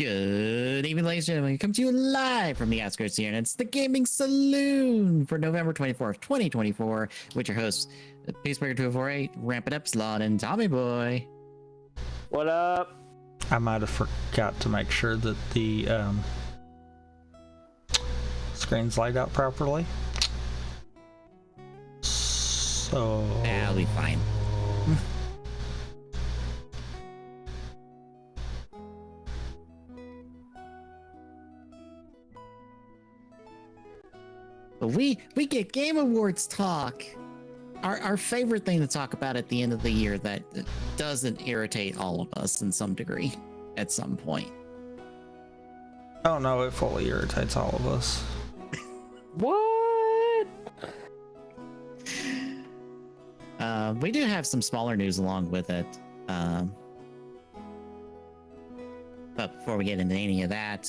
Good evening, ladies and gentlemen. Come to you live from the outskirts here, and it's the Gaming Saloon for November 24th, 2024, with your hosts, Peacemaker248, Rampant Epsilon, and Tommy Boy. What up? I might have forgot to make sure that the screen's laid out properly. So... That'll be fine. We get Game Awards talk. Our favorite thing to talk about at the end of the year that doesn't irritate all of us in some degree at some point. Oh no, it fully irritates all of us. What? We do have some smaller news along with it. But before we get into any of that,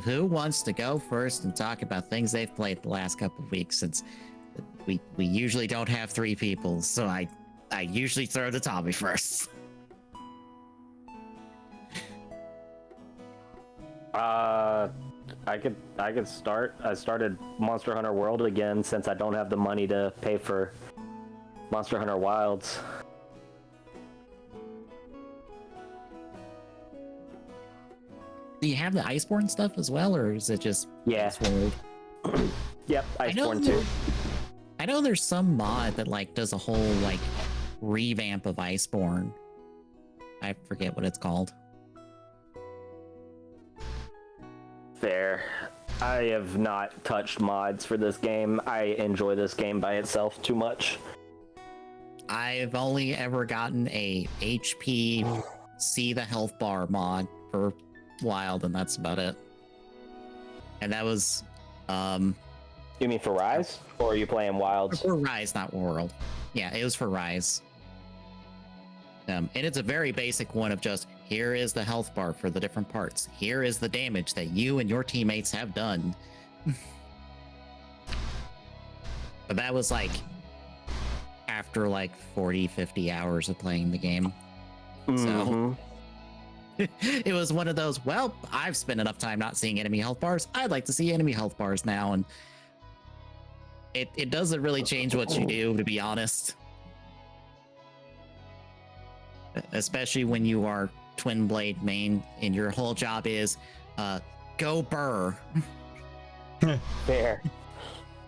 who wants to go first and talk about things they've played the last couple of weeks? Since we usually don't have three people, so I usually throw to Tommy first. I could start. I started Monster Hunter World again since I don't have the money to pay for Monster Hunter Wilds. Do you have the Iceborne stuff as well, or is it just World? Yep, Iceborne too. I know there's some mod that like does a whole like revamp of Iceborne. I forget what it's called. Fair. I have not touched mods for this game. I enjoy this game by itself too much. I've only ever gotten a HP see the health bar mod for Wild, and that's about it. And that was You mean for Rise? Or are you playing Wilds? for Rise, not World. Yeah, it was for Rise. And it's a very basic one of just, here is the health bar for the different parts. Here is the damage that you and your teammates have done. But that was like after like 40-50 hours of playing the game. So it was one of those, well, I've spent enough time not seeing enemy health bars. I'd like to see enemy health bars now. And it doesn't really change what you do, to be honest. Especially when you are Twin Blade main and your whole job is go burr. Fair.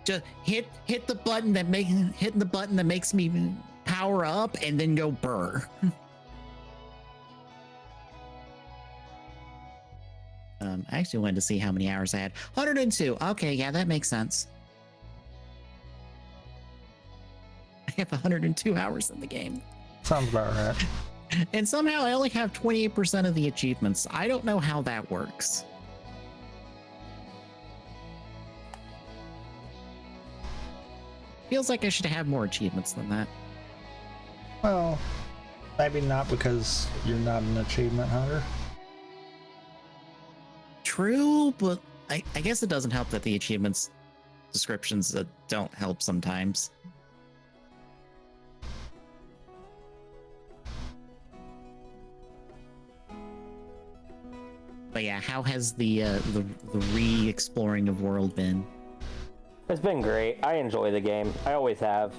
Just hit the button that makes me power up and then go burr. I actually wanted to see how many hours I had. 102. Okay, yeah, that makes sense. I have 102 hours in the game. Sounds about right. And somehow I only have 28% of the achievements. I don't know how that works. Feels like I should have more achievements than that. Well, maybe not because you're not an achievement hunter. True, but I guess it doesn't help that the achievements descriptions don't help sometimes. But yeah, how has the re-exploring of World been? It's been great. I enjoy the game. I always have.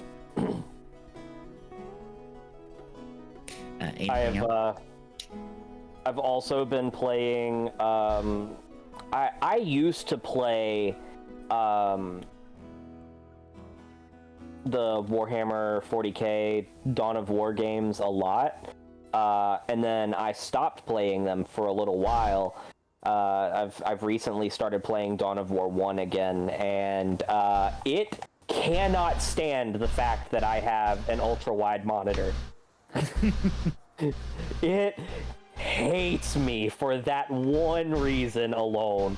I've also been playing. I used to play the Warhammer 40k Dawn of War games a lot, and then I stopped playing them for a little while. I've recently started playing Dawn of War 1 again, and it cannot stand the fact that I have an ultra-wide monitor. It hates me for that one reason alone.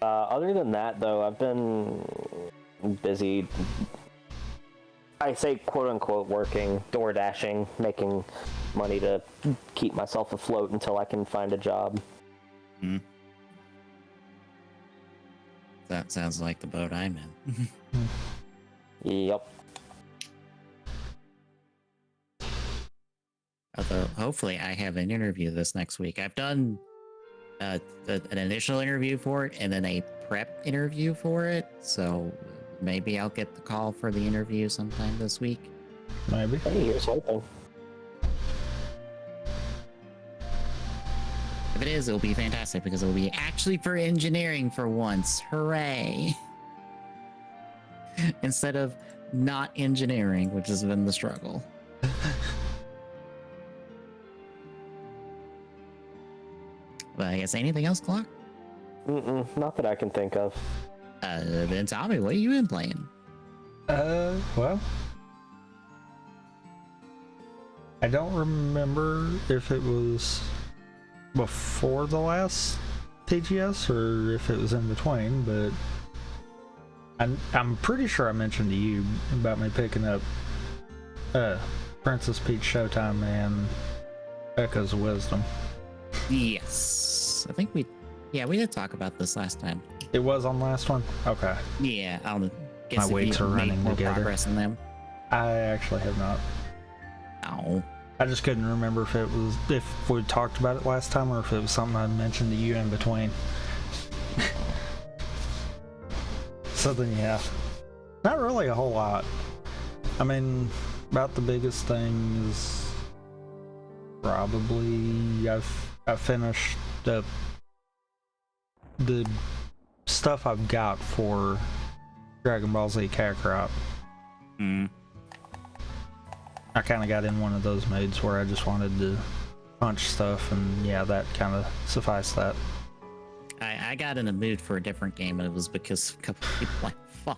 Other than that, though, I've been busy. I say quote-unquote working, door dashing, making money to keep myself afloat until I can find a job. That sounds like the boat I'm in. Yep. Although hopefully I have an interview this next week. I've done an initial interview for it and then a prep interview for it. So maybe I'll get the call for the interview sometime this week. Maybe. Hey, here's hoping. If it is, it'll be fantastic because it'll be actually for engineering for once. Hooray! Instead of not engineering, which has been the struggle. But I guess anything else, Clock? Not that I can think of. Then Tommy, what have you been playing? Well, I don't remember if it was before the last TGS or if it was in between, but I'm pretty sure I mentioned to you about me picking up Princess Peach Showtime and Echoes of Wisdom. Yes, I think we did talk about this last time. It was on last one? Okay. Yeah, I'll guess My if weights you are made running more together. progress in them. I actually have not. Oh. I just couldn't remember if we talked about it last time or if it was something I mentioned to you in between. So then, yeah, not really a whole lot. I mean, about the biggest thing is probably I've finished the stuff I've got for Dragon Ball Z Kakarot. I kind of got in one of those moods where I just wanted to punch stuff, and yeah, that kind of sufficed that. I got in a mood for a different game, and it was because a couple people I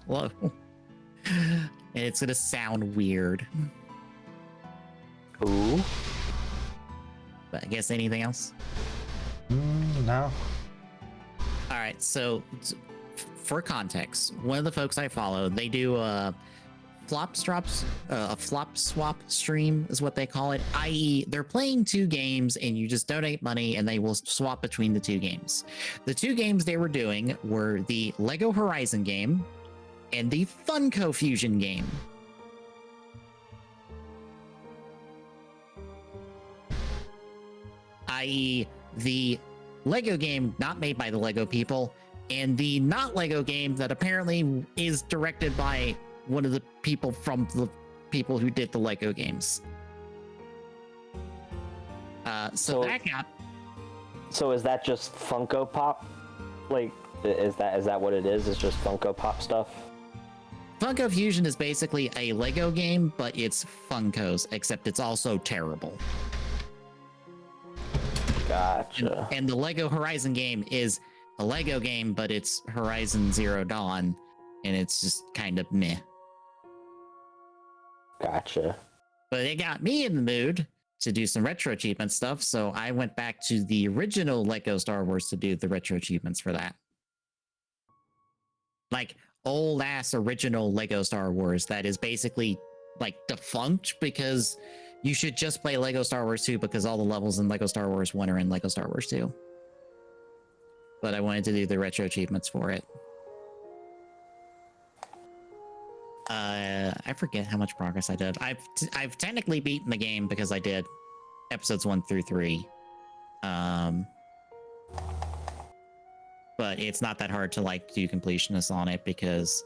follow. And it's gonna sound weird. Ooh. But I guess anything else? No. All right, so for context, one of the folks I follow, they do a flop swap stream is what they call it, i.e. they're playing two games and you just donate money and they will swap between the two games. The two games they were doing were the Lego Horizon game and the Funko Fusion game. I.e. the Lego game not made by the Lego people and the not Lego game that apparently is directed by one of the people from the people who did the Lego games. So that got... So is that just Funko Pop? Like, is that what it is? It's just Funko Pop stuff? Funko Fusion is basically a Lego game, but it's Funkos, except it's also terrible. Gotcha. And the Lego Horizon game is a Lego game, but it's Horizon Zero Dawn, and it's just kind of meh. Gotcha. But it got me in the mood to do some retro achievement stuff, so I went back to the original Lego Star Wars to do the retro achievements for that. Like, old ass original Lego Star Wars that is basically like defunct because you should just play Lego Star Wars 2 because all the levels in Lego Star Wars 1 are in Lego Star Wars 2. But I wanted to do the retro achievements for it. I forget how much progress I did. I've technically beaten the game because I did episodes 1 through 3. But it's not that hard to like do completionists on it because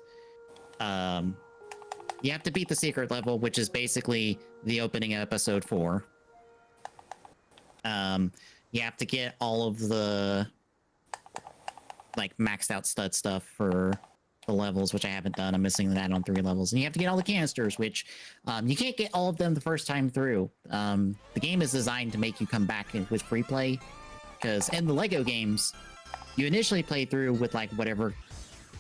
you have to beat the secret level, which is basically the opening of episode 4. You have to get all of the like maxed out stud stuff for the levels, which I haven't done. I'm missing that on 3 levels. And you have to get all the canisters, which you can't get all of them the first time through. The game is designed to make you come back with free play, because in the Lego games, you initially play through with like whatever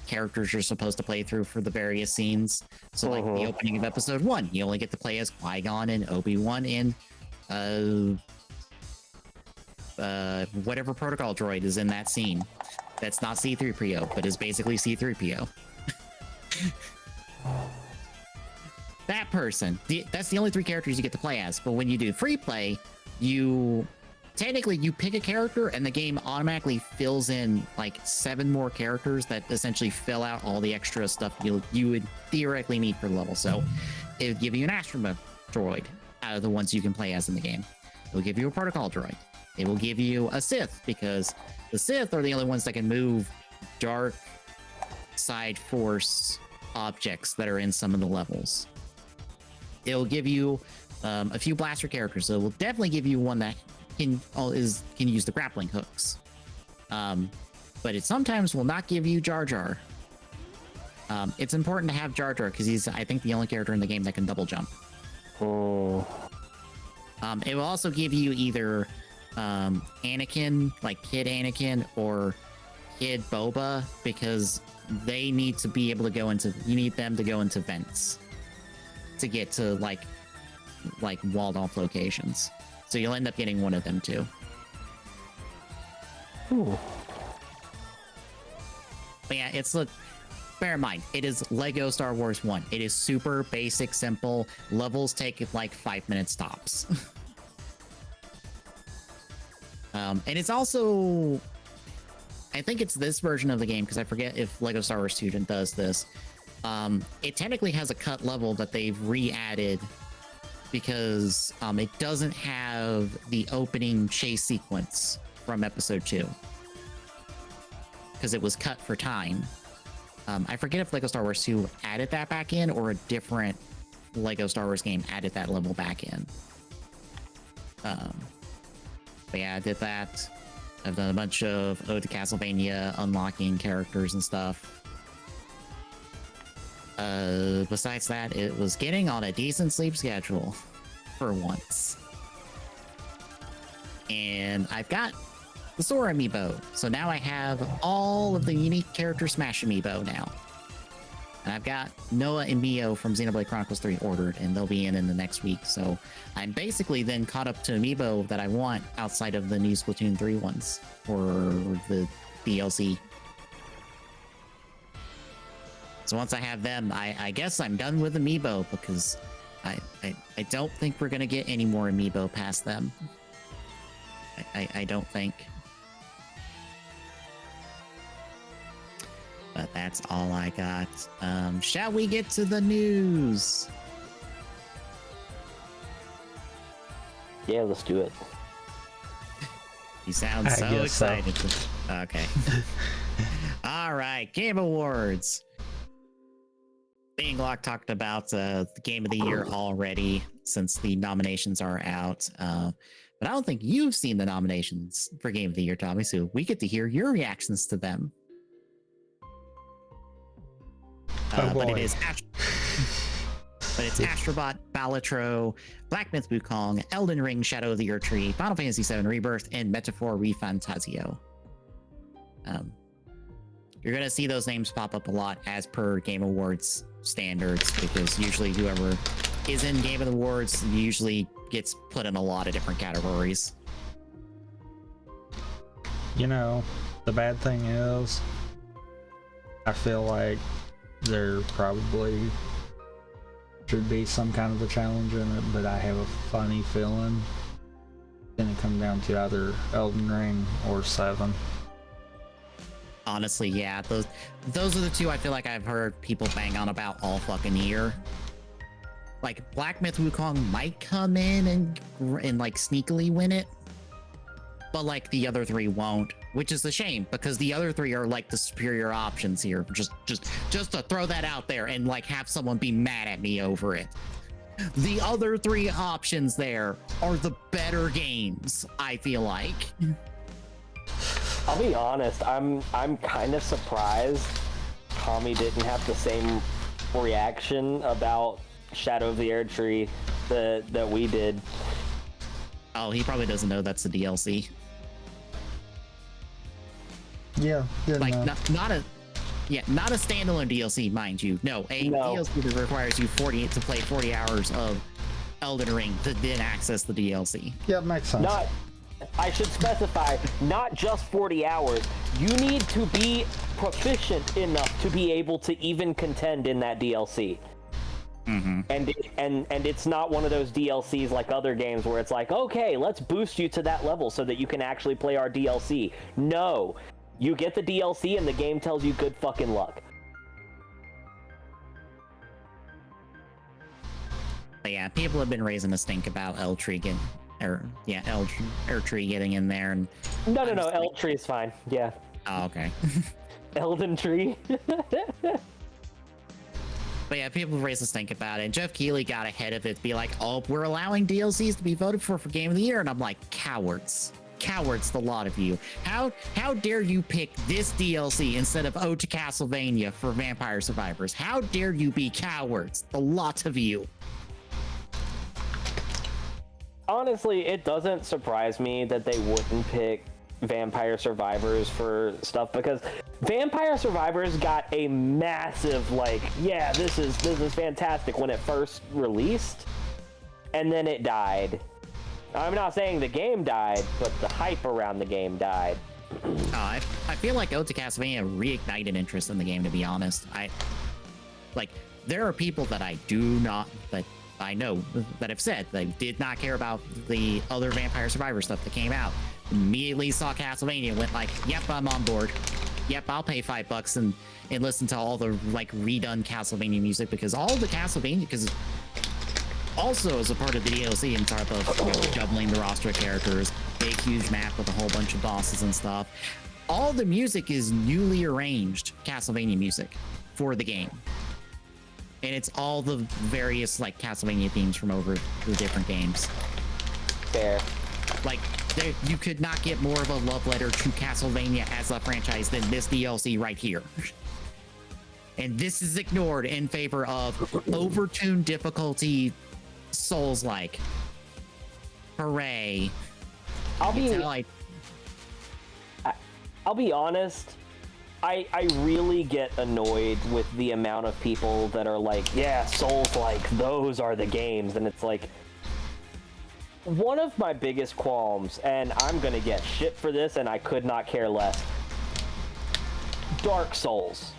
characters you're supposed to play through for the various scenes. So like the opening of episode 1, you only get to play as Qui-Gon and Obi-Wan and whatever protocol droid is in that scene. That's not C-3PO, but is basically C-3PO. That person. That's the only 3 characters you get to play as. But when you do free play, you pick a character and the game automatically fills in like 7 more characters that essentially fill out all the extra stuff you would theoretically need for the level. So it would give you an astromech droid out of the ones you can play as in the game. It'll give you a protocol droid. It will give you a Sith, because the Sith are the only ones that can move dark side force objects that are in some of the levels. It'll give you a few blaster characters. So it will definitely give you one that can use the grappling hooks. But it sometimes will not give you Jar Jar. It's important to have Jar Jar because he's, I think, the only character in the game that can double jump. Oh. It will also give you either Anakin, like Kid Anakin, or Kid Boba, because they need to be able to go into, you need them to go into vents to get to like walled off locations. So you'll end up getting one of them too. Ooh. But yeah, bear in mind, it is Lego Star Wars 1. It is super basic, simple. Levels take like 5 minutes tops. And it's also, I think it's this version of the game, because I forget if Lego Star Wars 2 does this. It technically has a cut level that they've re-added because it doesn't have the opening chase sequence from episode 2. Because it was cut for time. I forget if Lego Star Wars 2 added that back in, or a different Lego Star Wars game added that level back in. But yeah, I did that. I've done a bunch of Ode to Castlevania, unlocking characters and stuff. Besides that, it was getting on a decent sleep schedule for once. And I've got the Sora amiibo. So now I have all of the unique character Smash amiibo now. And I've got Noah and Mio from Xenoblade Chronicles 3 ordered, and they'll be in the next week. So I'm basically then caught up to amiibo that I want outside of the new Splatoon 3 ones, or the DLC. So once I have them, I guess I'm done with amiibo, because I don't think we're going to get any more amiibo past them. I don't think. But that's all I got. Shall we get to the news? Yeah, let's do it. You sound so excited. Okay. All right, Game Awards. Being Lock talked about the Game of the Year already, since the nominations are out. But I don't think you've seen the nominations for Game of the Year, Tommy, so we get to hear your reactions to them. But it's Astrobot, Balatro, Black Myth Wukong, Elden Ring, Shadow of the Erdtree, Final Fantasy VII Rebirth, and Metaphor ReFantazio. You're going to see those names pop up a lot as per Game Awards standards, because usually whoever is in Game of the Awards usually gets put in a lot of different categories. You know, the bad thing is, I feel like there probably should be some kind of a challenge in it, but I have a funny feeling it's gonna come down to either Elden Ring or 7. Honestly, yeah, those are the two I feel like I've heard people bang on about all fucking year. Like, Black Myth Wukong might come in and like sneakily win it, but like the other three won't, which is a shame, because the other three are like the superior options here. Just to throw that out there and like have someone be mad at me over it. The other three options there are the better games, I feel like. I'll be honest, I'm kind of surprised Tommy didn't have the same reaction about Shadow of the Erdtree that we did. Oh, he probably doesn't know that's a DLC. Yeah, like no. not a standalone DLC, mind you. No, DLC that requires you to play 40 hours of Elden Ring to then access the DLC. Yeah, makes sense. I should specify, not just 40 hours. You need to be proficient enough to be able to even contend in that DLC. Mm-hmm. And it's not one of those DLCs like other games where it's like, okay, let's boost you to that level so that you can actually play our DLC. No, you get the DLC and the game tells you good fucking luck. But yeah, people have been raising a stink about Erdtree Tree getting in there and No, Elder Tree is fine. Yeah. oh, okay. Elden Tree. But yeah, people raise this think about it. And Jeff Keighley got ahead of it, be like, "Oh, we're allowing DLCs to be voted for Game of the Year," and I'm like, "Cowards, the lot of you! How dare you pick this DLC instead of Ode to Castlevania for Vampire Survivors? How dare you be cowards, the lot of you!" Honestly, it doesn't surprise me that they wouldn't pick Vampire Survivors for stuff, because Vampire Survivors got a massive, like, yeah, this is fantastic when it first released, and then it died. I'm not saying the game died, but the hype around the game died. I feel like Ode to Castlevania reignited interest in the game, to be honest. There are people that I know that have said they did not care about the other Vampire Survivor stuff that came out. Immediately saw Castlevania, went like, "Yep, I'm on board. Yep, I'll pay $5 and listen to all the like redone Castlevania music," because all the Castlevania, because also as a part of the DLC and part of doubling the roster of characters, big huge map with a whole bunch of bosses and stuff. All the music is newly arranged Castlevania music for the game. And it's all the various like Castlevania themes from over the different games. Fair. Like, you could not get more of a love letter to Castlevania as a franchise than this DLC right here. And this is ignored in favor of overtuned difficulty Souls-like. Hooray. I'll be honest. I really get annoyed with the amount of people that are like, yeah, Souls-like, those are the games. And it's like, one of my biggest qualms, and I'm gonna get shit for this, and I could not care less. Dark Souls.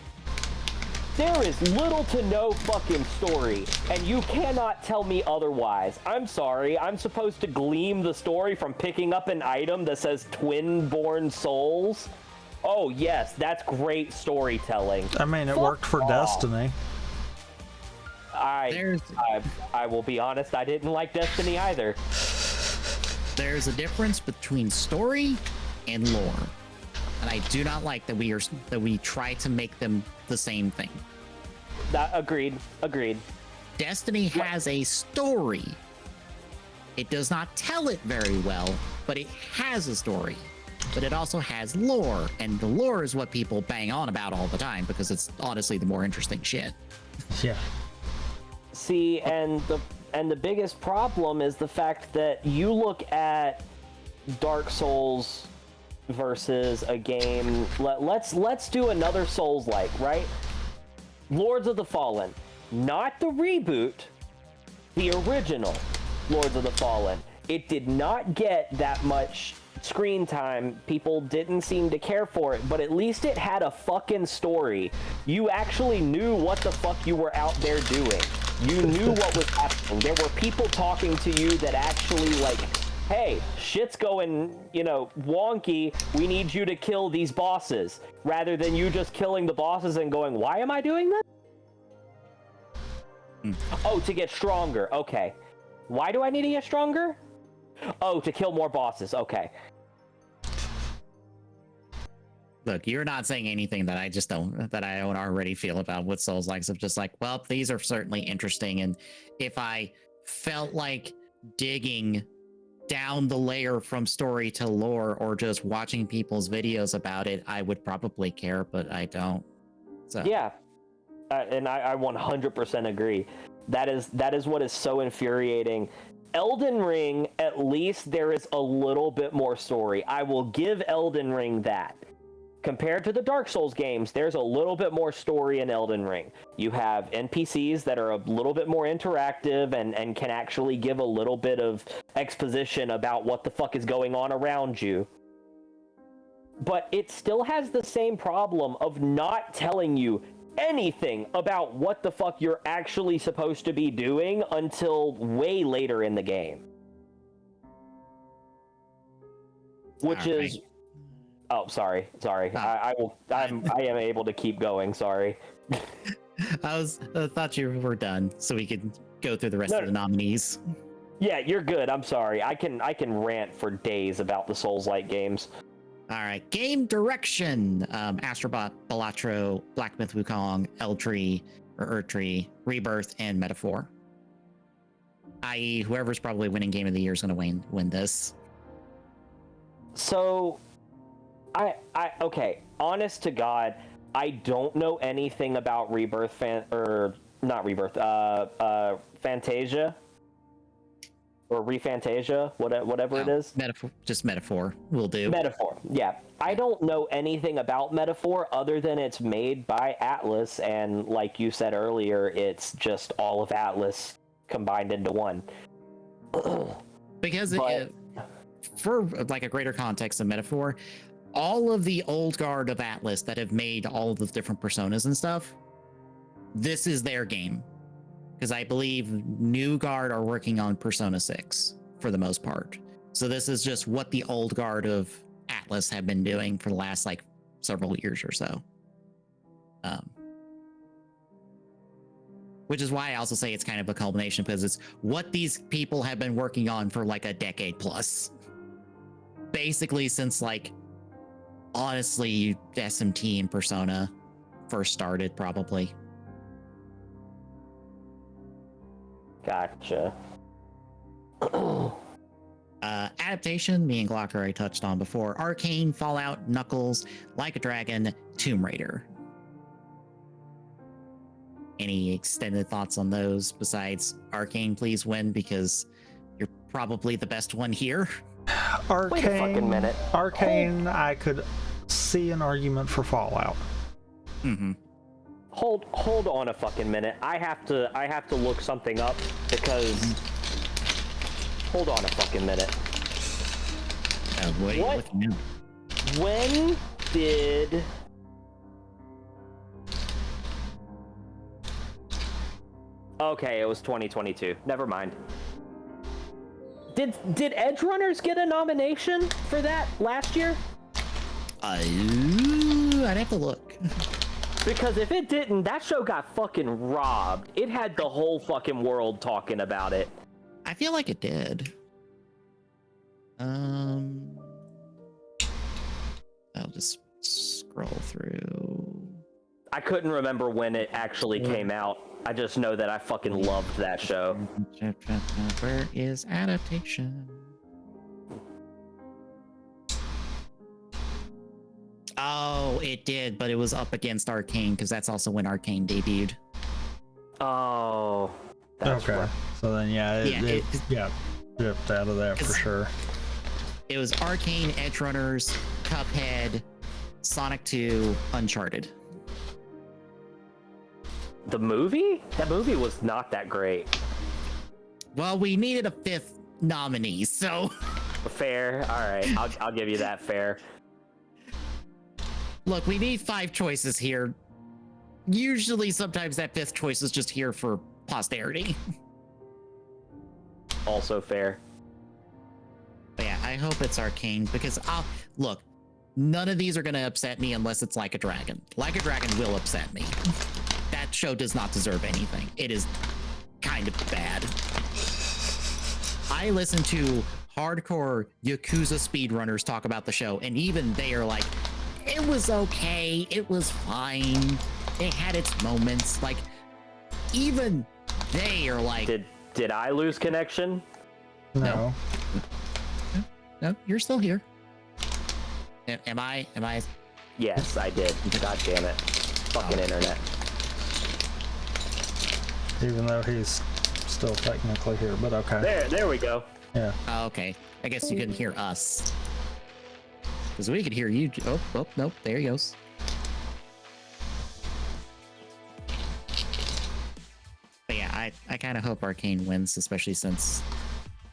There is little to no fucking story, and you cannot tell me otherwise. I'm sorry, I'm supposed to glean the story from picking up an item that says Twin-Born Souls? Oh yes, that's great storytelling. I mean, it worked for Destiny. I will be honest, I didn't like Destiny either. There's a difference between story and lore, and I do not like that we try to make them the same thing. Agreed. Destiny has a story. It does not tell it very well, but it has a story. But it also has lore, and the lore is what people bang on about all the time because it's honestly the more interesting shit. Yeah. See, and the biggest problem is the fact that you look at Dark Souls versus a game. Let's do another Souls-like, right? Lords of the Fallen, not the reboot, the original Lords of the Fallen. It did not get that much screen time. People didn't seem to care for it, but at least it had a fucking story. You actually knew what the fuck you were out there doing. You knew what was happening. There were people talking to you that actually, like, hey, shit's going, wonky. We need you to kill these bosses. Rather than you just killing the bosses and going, why am I doing this? Oh, to get stronger. Okay. Why do I need to get stronger? Oh, to kill more bosses. Okay. Look, you're not saying anything that I don't already feel about what Souls-likes of just like, well, these are certainly interesting. And if I felt like digging down the layer from story to lore or just watching people's videos about it, I would probably care, but I don't. So yeah. And I 100% agree. That is what is so infuriating. Elden Ring, at least there is a little bit more story. I will give Elden Ring that. Compared to the Dark Souls games, there's a little bit more story in Elden Ring. You have NPCs that are a little bit more interactive and can actually give a little bit of exposition about what the fuck is going on around you. But it still has the same problem of not telling you anything about what the fuck you're actually supposed to be doing until way later in the game. Which is... Right. Oh, sorry. I am able to keep going, sorry. I thought you were done, so we could go through the rest of the nominees. Yeah, you're good. I'm sorry. I can rant for days about the Souls-like games. All right, game direction: Astrobot, Balatro, Black Myth Wukong, Eldtree or Erdtree, Rebirth, and Metaphor. I.e., whoever's probably winning Game of the Year is going to win this. So, okay. Honest to God, I don't know anything about Rebirth Fantasia. Or Refantasia, whatever it is. Metaphor will do. Metaphor, yeah. I don't know anything about Metaphor other than it's made by Atlas, and like you said earlier, it's just all of Atlas combined into one. Because for like a greater context of Metaphor, all of the old guard of Atlas that have made all of the different personas and stuff, this is their game. Because I believe New Guard are working on Persona 6 for the most part. So this is just what the old guard of Atlas have been doing for the last like several years or so. Which is why I also say it's kind of a culmination, because it's what these people have been working on for like a decade plus. Basically since like, honestly, SMT and Persona first started probably. Gotcha. Adaptation, me and Glock already touched on before. Arcane, Fallout, Knuckles, Like a Dragon, Tomb Raider. Any extended thoughts on those besides Arcane? Please win, because you're probably the best one here. Arcane, Wait a fucking minute. Arcane, I could see an argument for Fallout. Mm-hmm. Hold on a fucking minute. I have to look something up because. Hold on a fucking minute. What are you looking at? When did? Okay, it was 2022. Never mind. Did Edgerunners get a nomination for that last year? I'd have to look. Because if it didn't, that show got fucking robbed. It had the whole fucking world talking about it. I feel like it did. I'll just scroll through. I couldn't remember when it actually came out. I just know that I fucking loved that show. Where is adaptation? Oh, it did, but it was up against Arcane, because that's also when Arcane debuted. Oh. That's okay. right. So then, it dipped out of that for sure. It was Arcane, Edgerunners, Cuphead, Sonic 2, Uncharted. The movie? That movie was not that great. Well, we needed a fifth nominee, so... Fair. All right. I'll give you that fair. Look, we need 5 choices here. Usually, sometimes that 5th choice is just here for posterity. Also fair. But yeah, I hope it's Arcane, because look, none of these are going to upset me unless it's Like a Dragon. Like a Dragon will upset me. That show does not deserve anything. It is kind of bad. I listen to hardcore Yakuza speedrunners talk about the show, and even they are like, it was okay, it was fine, it had its moments. Like, even they are like, did I lose connection? No. No, you're still here. Am I? Yes, I did. God damn it. Fucking internet. Even though he's still technically here, but okay. There we go. Yeah. Oh, okay. I guess you couldn't hear us. Because we could hear you. Oh, nope. There he goes. But yeah, I kind of hope Arcane wins, especially since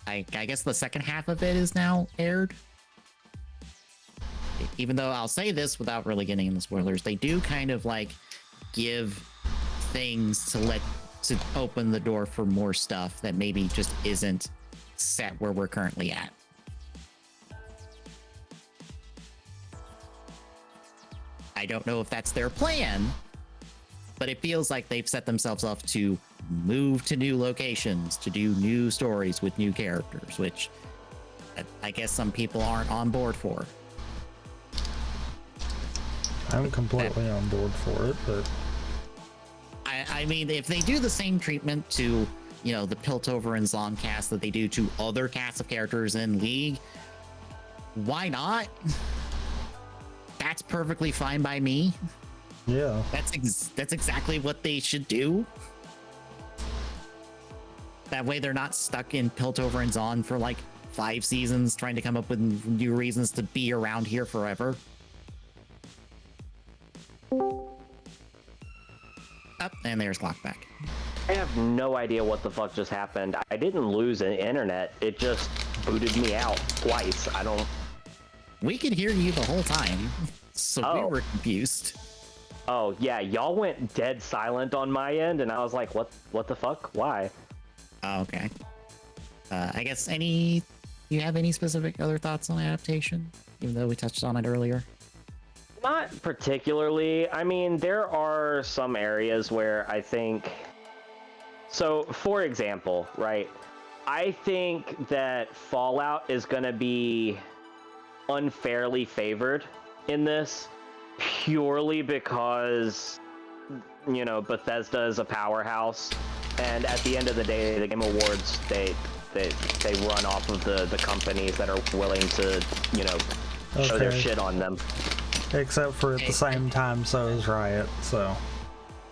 I guess the second half of it is now aired. Even though I'll say this without really getting into spoilers, they do kind of like give things to open the door for more stuff that maybe just isn't set where we're currently at. I don't know if that's their plan, but it feels like they've set themselves up to move to new locations, to do new stories with new characters, which I guess some people aren't on board for. I'm completely on board for it, but I mean, if they do the same treatment to, you know, the Piltover and Zon cast that they do to other casts of characters in League, why not? That's perfectly fine by me. yeah. That's exactly what they should do. That way they're not stuck in Piltover and Zon for like 5 seasons trying to come up with new reasons to be around here forever. Up, and there's Lockback. I have no idea what the fuck just happened. I didn't lose an internet. It just booted me out twice. I don't... We could hear you the whole time, so we were confused. Oh, yeah, y'all went dead silent on my end, and I was like, what the fuck? Why? Oh, okay. I guess you have any specific other thoughts on adaptation, even though we touched on it earlier? Not particularly. I mean, there are some areas where I think... So, for example, right, I think that Fallout is going to be unfairly favored in this purely because, you know, Bethesda is a powerhouse, and at the end of the day, the Game Awards, they run off of the companies that are willing to, you know, show their shit on them. Except for at the same time, so is Riot, so...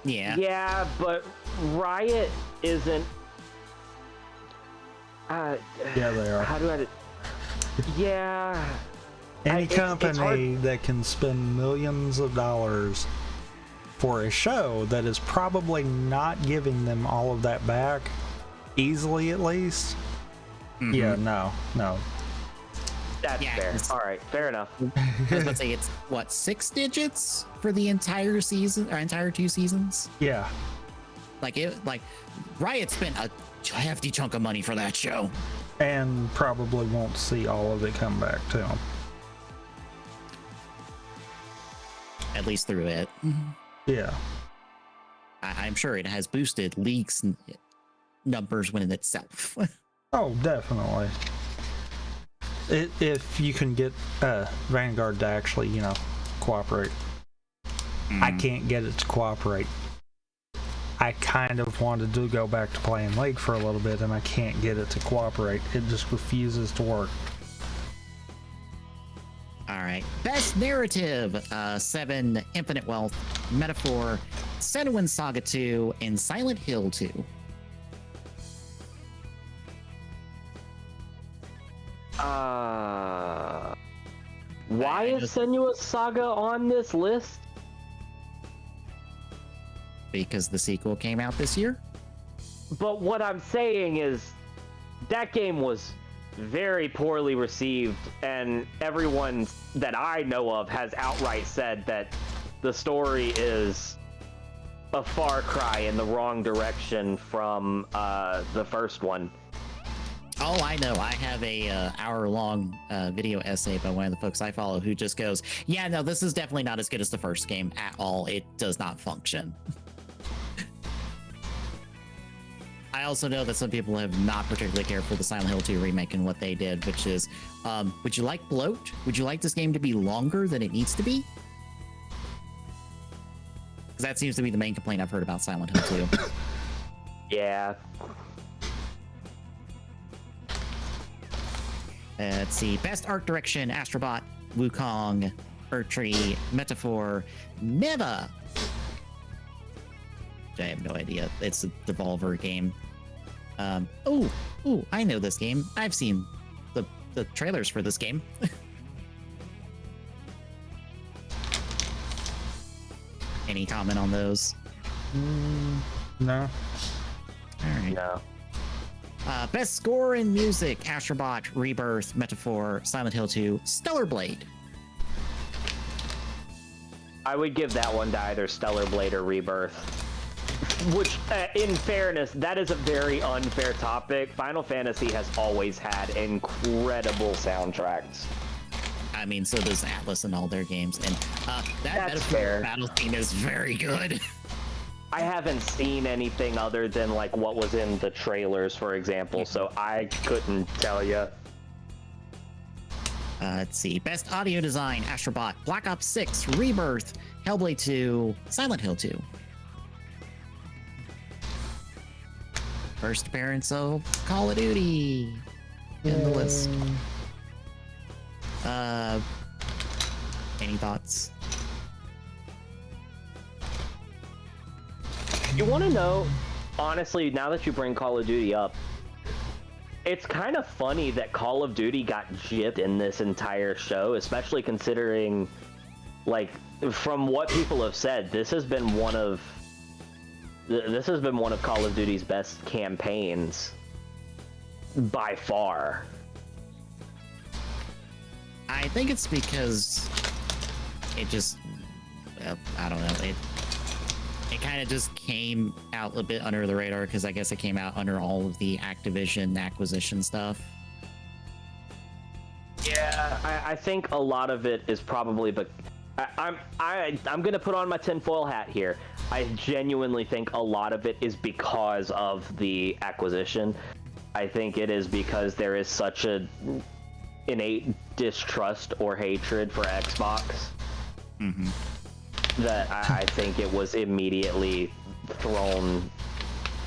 Yeah. Yeah, but Riot isn't... yeah, they are. How do I... Yeah... Any it's company that can spend millions of dollars for a show that is probably not giving them all of that back, easily at least, yeah, no. That's fair. All right, fair enough. I was about to say, it's what, 6 digits for the entire season, or entire 2 seasons? Yeah. Like Riot spent a hefty chunk of money for that show. And probably won't see all of it come back to them. At least through it. Yeah. I'm sure it has boosted League's numbers within itself. Oh, definitely. If you can get Vanguard to actually, you know, cooperate. I can't get it to cooperate. I kind of wanted to go back to playing League for a little bit, and I can't get it to cooperate. It just refuses to work. All right. Best narrative: 7, Infinite Wealth, Metaphor, Saloon Saga 2, and Silent Hill 2. Why is Senua's Saga on this list? Because the sequel came out this year. But what I'm saying is, that game was very poorly received, and everyone that I know of has outright said that the story is a far cry in the wrong direction from the first one. Oh, I know. I have a hour-long video essay by one of the folks I follow who just goes, yeah, no, this is definitely not as good as the first game at all. It does not function. I also know that some people have not particularly cared for the Silent Hill 2 remake and what they did, which is, would you like bloat? Would you like this game to be longer than it needs to be? Because that seems to be the main complaint I've heard about Silent Hill 2. Yeah. Let's see. Best art direction: Astrobot, Wukong, Urtree, Metaphor, Neva. I have no idea. It's a Devolver game. Oh, I know this game. I've seen the trailers for this game. Any comment on those? No. All right. No. Best score in music: Astrobot, Rebirth, Metaphor, Silent Hill 2, Stellar Blade. I would give that one to either Stellar Blade or Rebirth. Which, in fairness, that is a very unfair topic. Final Fantasy has always had incredible soundtracks. I mean, so does Atlas and all their games, and that That's Metaphor fair. battle theme is very good. I haven't seen anything other than like what was in the trailers, for example, so I couldn't tell you. Let's see. Best audio design: Astrobot, Black Ops 6, Rebirth, Hellblade 2, Silent Hill 2. First appearance of Call of Duty in the list. Any thoughts? You want to know, honestly, now that you bring Call of Duty up, it's kind of funny that Call of Duty got gypped in this entire show, especially considering, like, from what people have said, this has been one of Call of Duty's best campaigns by far. I think it's because it just, I don't know, it kind of just came out a bit under the radar because I guess it came out under all of the Activision acquisition stuff. Yeah, I think a lot of it is probably, but I'm gonna put on my tinfoil hat here. I genuinely think a lot of it is because of the acquisition. I think it is because there is such a innate distrust or hatred for Xbox that I think it was immediately thrown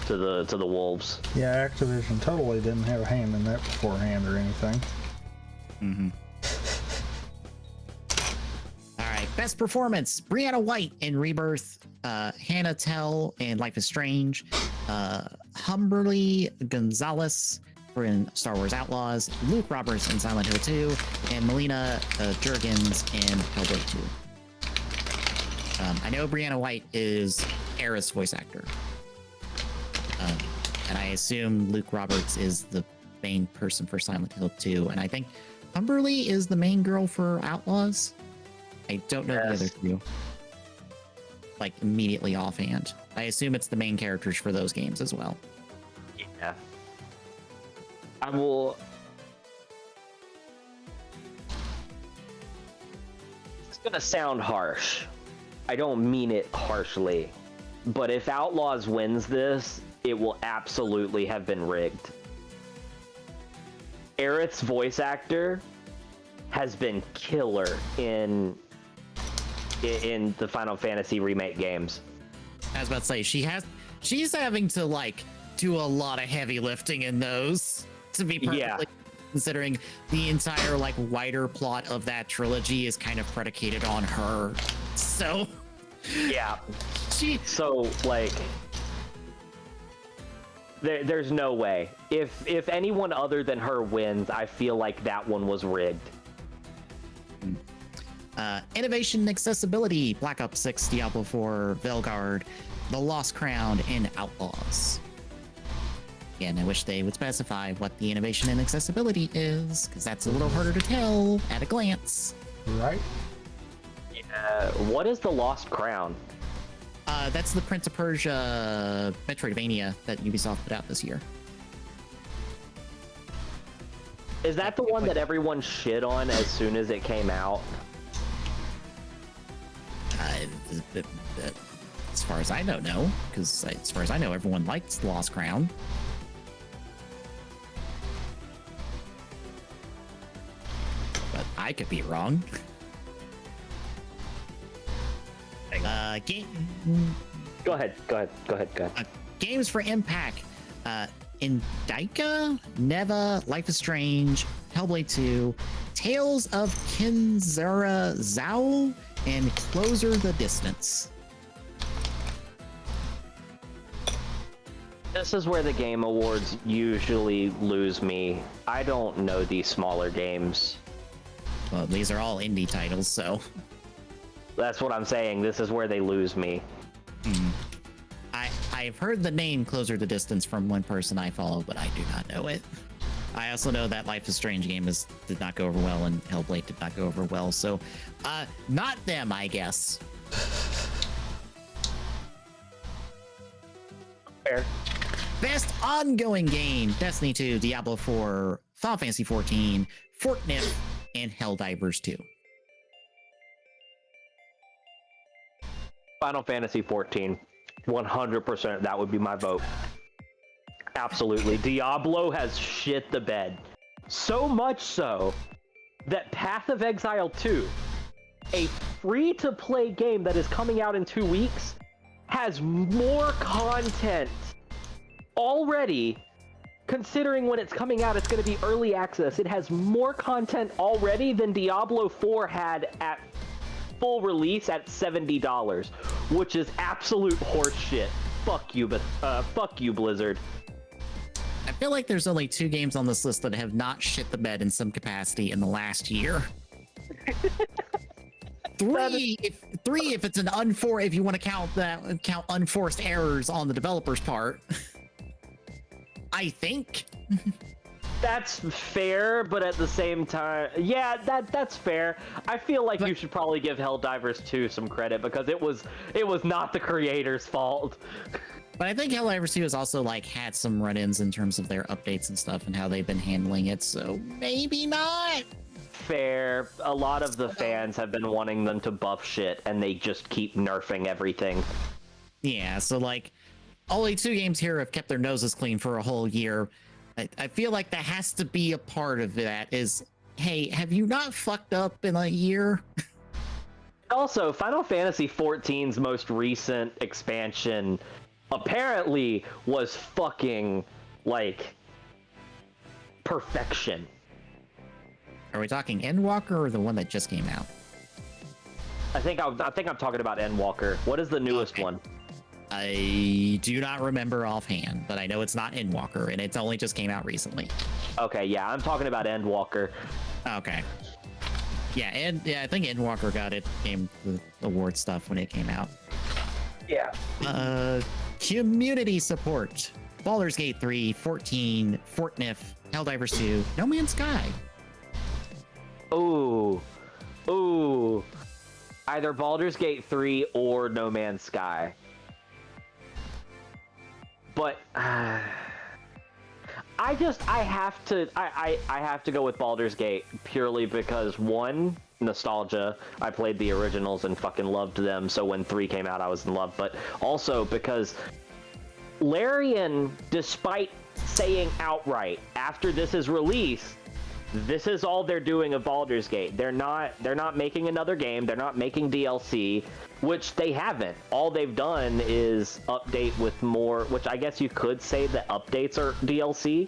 to the wolves. Yeah, Activision totally didn't have a hand in that beforehand or anything. All right, best performance: Brianna White in Rebirth, Hannah Tell in Life is Strange, Humberly Gonzalez in Star Wars Outlaws, Luke Roberts in Silent Hill 2, and Melina Jurgens in Hellblade 2. I know Brianna White is Aerith's voice actor, and I assume Luke Roberts is the main person for Silent Hill 2, and I think Humberly is the main girl for Outlaws. I don't know the other two, like, immediately offhand. I assume it's the main characters for those games as well. Yeah. I will... It's gonna sound harsh. I don't mean it harshly. But if Outlaws wins this, it will absolutely have been rigged. Aerith's voice actor has been killer in the Final Fantasy remake games. I was about to say, she's having to, like, do a lot of heavy lifting in those, to be perfectly considering the entire, like, wider plot of that trilogy is kind of predicated on her. So yeah, so like there's no way. If anyone other than her wins, I feel like that one was rigged. Innovation and accessibility: Black Ops 6, Diablo 4, Velguard, The Lost Crown, and Outlaws. Again, I wish they would specify what the innovation and accessibility is, because that's a little harder to tell at a glance. Right? What is the Lost Crown? That's the Prince of Persia Metroidvania that Ubisoft put out this year. Is that the one that everyone shit on as soon as it came out? As far as I know, no. Because as far as I know, everyone likes the Lost Crown. But I could be wrong. Go ahead. Games for Impact: Indica, Neva, Life is Strange, Hellblade 2, Tales of Kinzara Zao, and Closer the Distance. This is where the Game Awards usually lose me. I don't know these smaller games. Well, these are all indie titles, so... That's what I'm saying. This is where they lose me. I've heard the name Closer the Distance from one person I follow, but I do not know it. I also know that Life is Strange game did not go over well, and Hellblade did not go over well, so not them, I guess. Fair. Best ongoing game: Destiny 2, Diablo 4, Final Fantasy 14, Fortnite, and Helldivers 2. Final Fantasy 14. 100%, that would be my vote. Absolutely. Diablo has shit the bed. So much so that Path of Exile 2, a free-to-play game that is coming out in 2 weeks, has more content already. Considering when it's coming out, it's going to be early access. It has more content already than Diablo 4 had at full release at $70, which is absolute horseshit. Fuck you, but fuck you, Blizzard. I feel like there's only 2 games on this list that have not shit the bed in some capacity in the last year. Three if it's an if you want to count unforced errors on the developer's part. I think. That's fair, but at the same time, yeah, that's fair. I feel like you should probably give Helldivers 2 some credit because it was not the creator's fault. But I think Helldivers 2 has also like had some run-ins in terms of their updates and stuff and how they've been handling it, so maybe not. Fair. A lot of the fans have been wanting them to buff shit, and they just keep nerfing everything. Yeah, so like only 2 games here have kept their noses clean for a whole year. I feel like that has to be a part of that is, hey, have you not fucked up in a year? Also, Final Fantasy XIV's most recent expansion apparently was fucking, like, perfection. Are we talking Endwalker or the one that just came out? I think I'm talking about Endwalker. What is the newest one? I do not remember offhand, but I know it's not Endwalker, and it's only just came out recently. Okay, yeah, I'm talking about Endwalker. Okay. Yeah, I think Endwalker got it game award stuff when it came out. Yeah. Community support. Baldur's Gate 3, 14, Fortnite, Helldivers 2, No Man's Sky. Ooh. Either Baldur's Gate 3 or No Man's Sky. But I have to go with Baldur's Gate purely because, one, nostalgia. I played the originals and fucking loved them, so when 3 came out I was in love, but also because Larian, despite saying outright after this is released, this is all they're doing of Baldur's Gate. They're not making another game. They're not making DLC, which they haven't. All they've done is update with more, which I guess you could say the updates are DLC,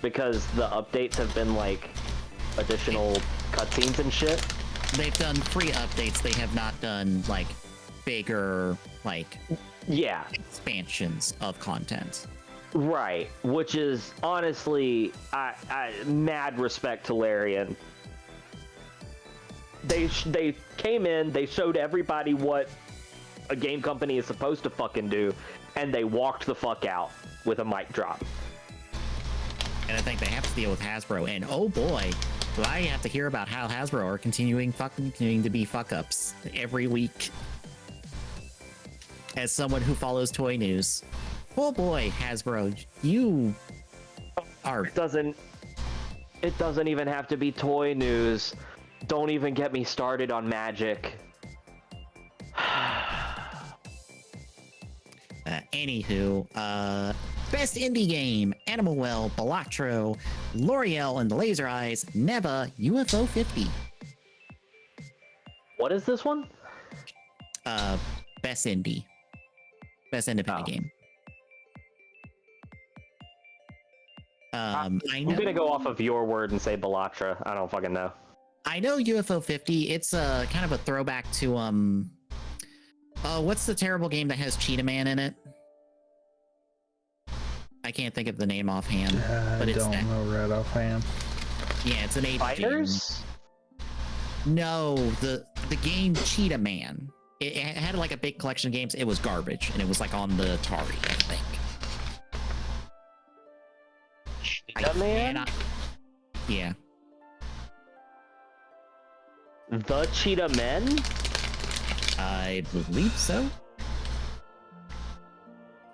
because the updates have been like additional cutscenes and shit. They've done free updates. They have not done like bigger, like, yeah, expansions of content. Right, which is honestly, I mad respect to Larian. They came in, they showed everybody what a game company is supposed to fucking do, and they walked the fuck out with a mic drop. And I think they have to deal with Hasbro, and oh boy, do I have to hear about how Hasbro are continuing to be fuck-ups every week. As someone who follows toy news. Oh boy, Hasbro, you are... It doesn't even have to be toy news. Don't even get me started on Magic. Anywho, best indie game, Animal Well, Balatro, L'Oreal and the Laser Eyes, Neva, UFO 50. What is this one? Best indie. Best independent game. I'm gonna go off of your word and say Balatra. I don't fucking know. I know UFO 50. It's kind of a throwback to what's the terrible game that has Cheetah Man in it? I can't think of the name offhand. But I it's don't know right offhand. Yeah, it's an 80s Fighters? game. No, the game Cheetah Man. It had like a big collection of games. It was garbage, and it was like on the Atari, I think. Cheetah Man? Yeah. The Cheetah Men? I believe so.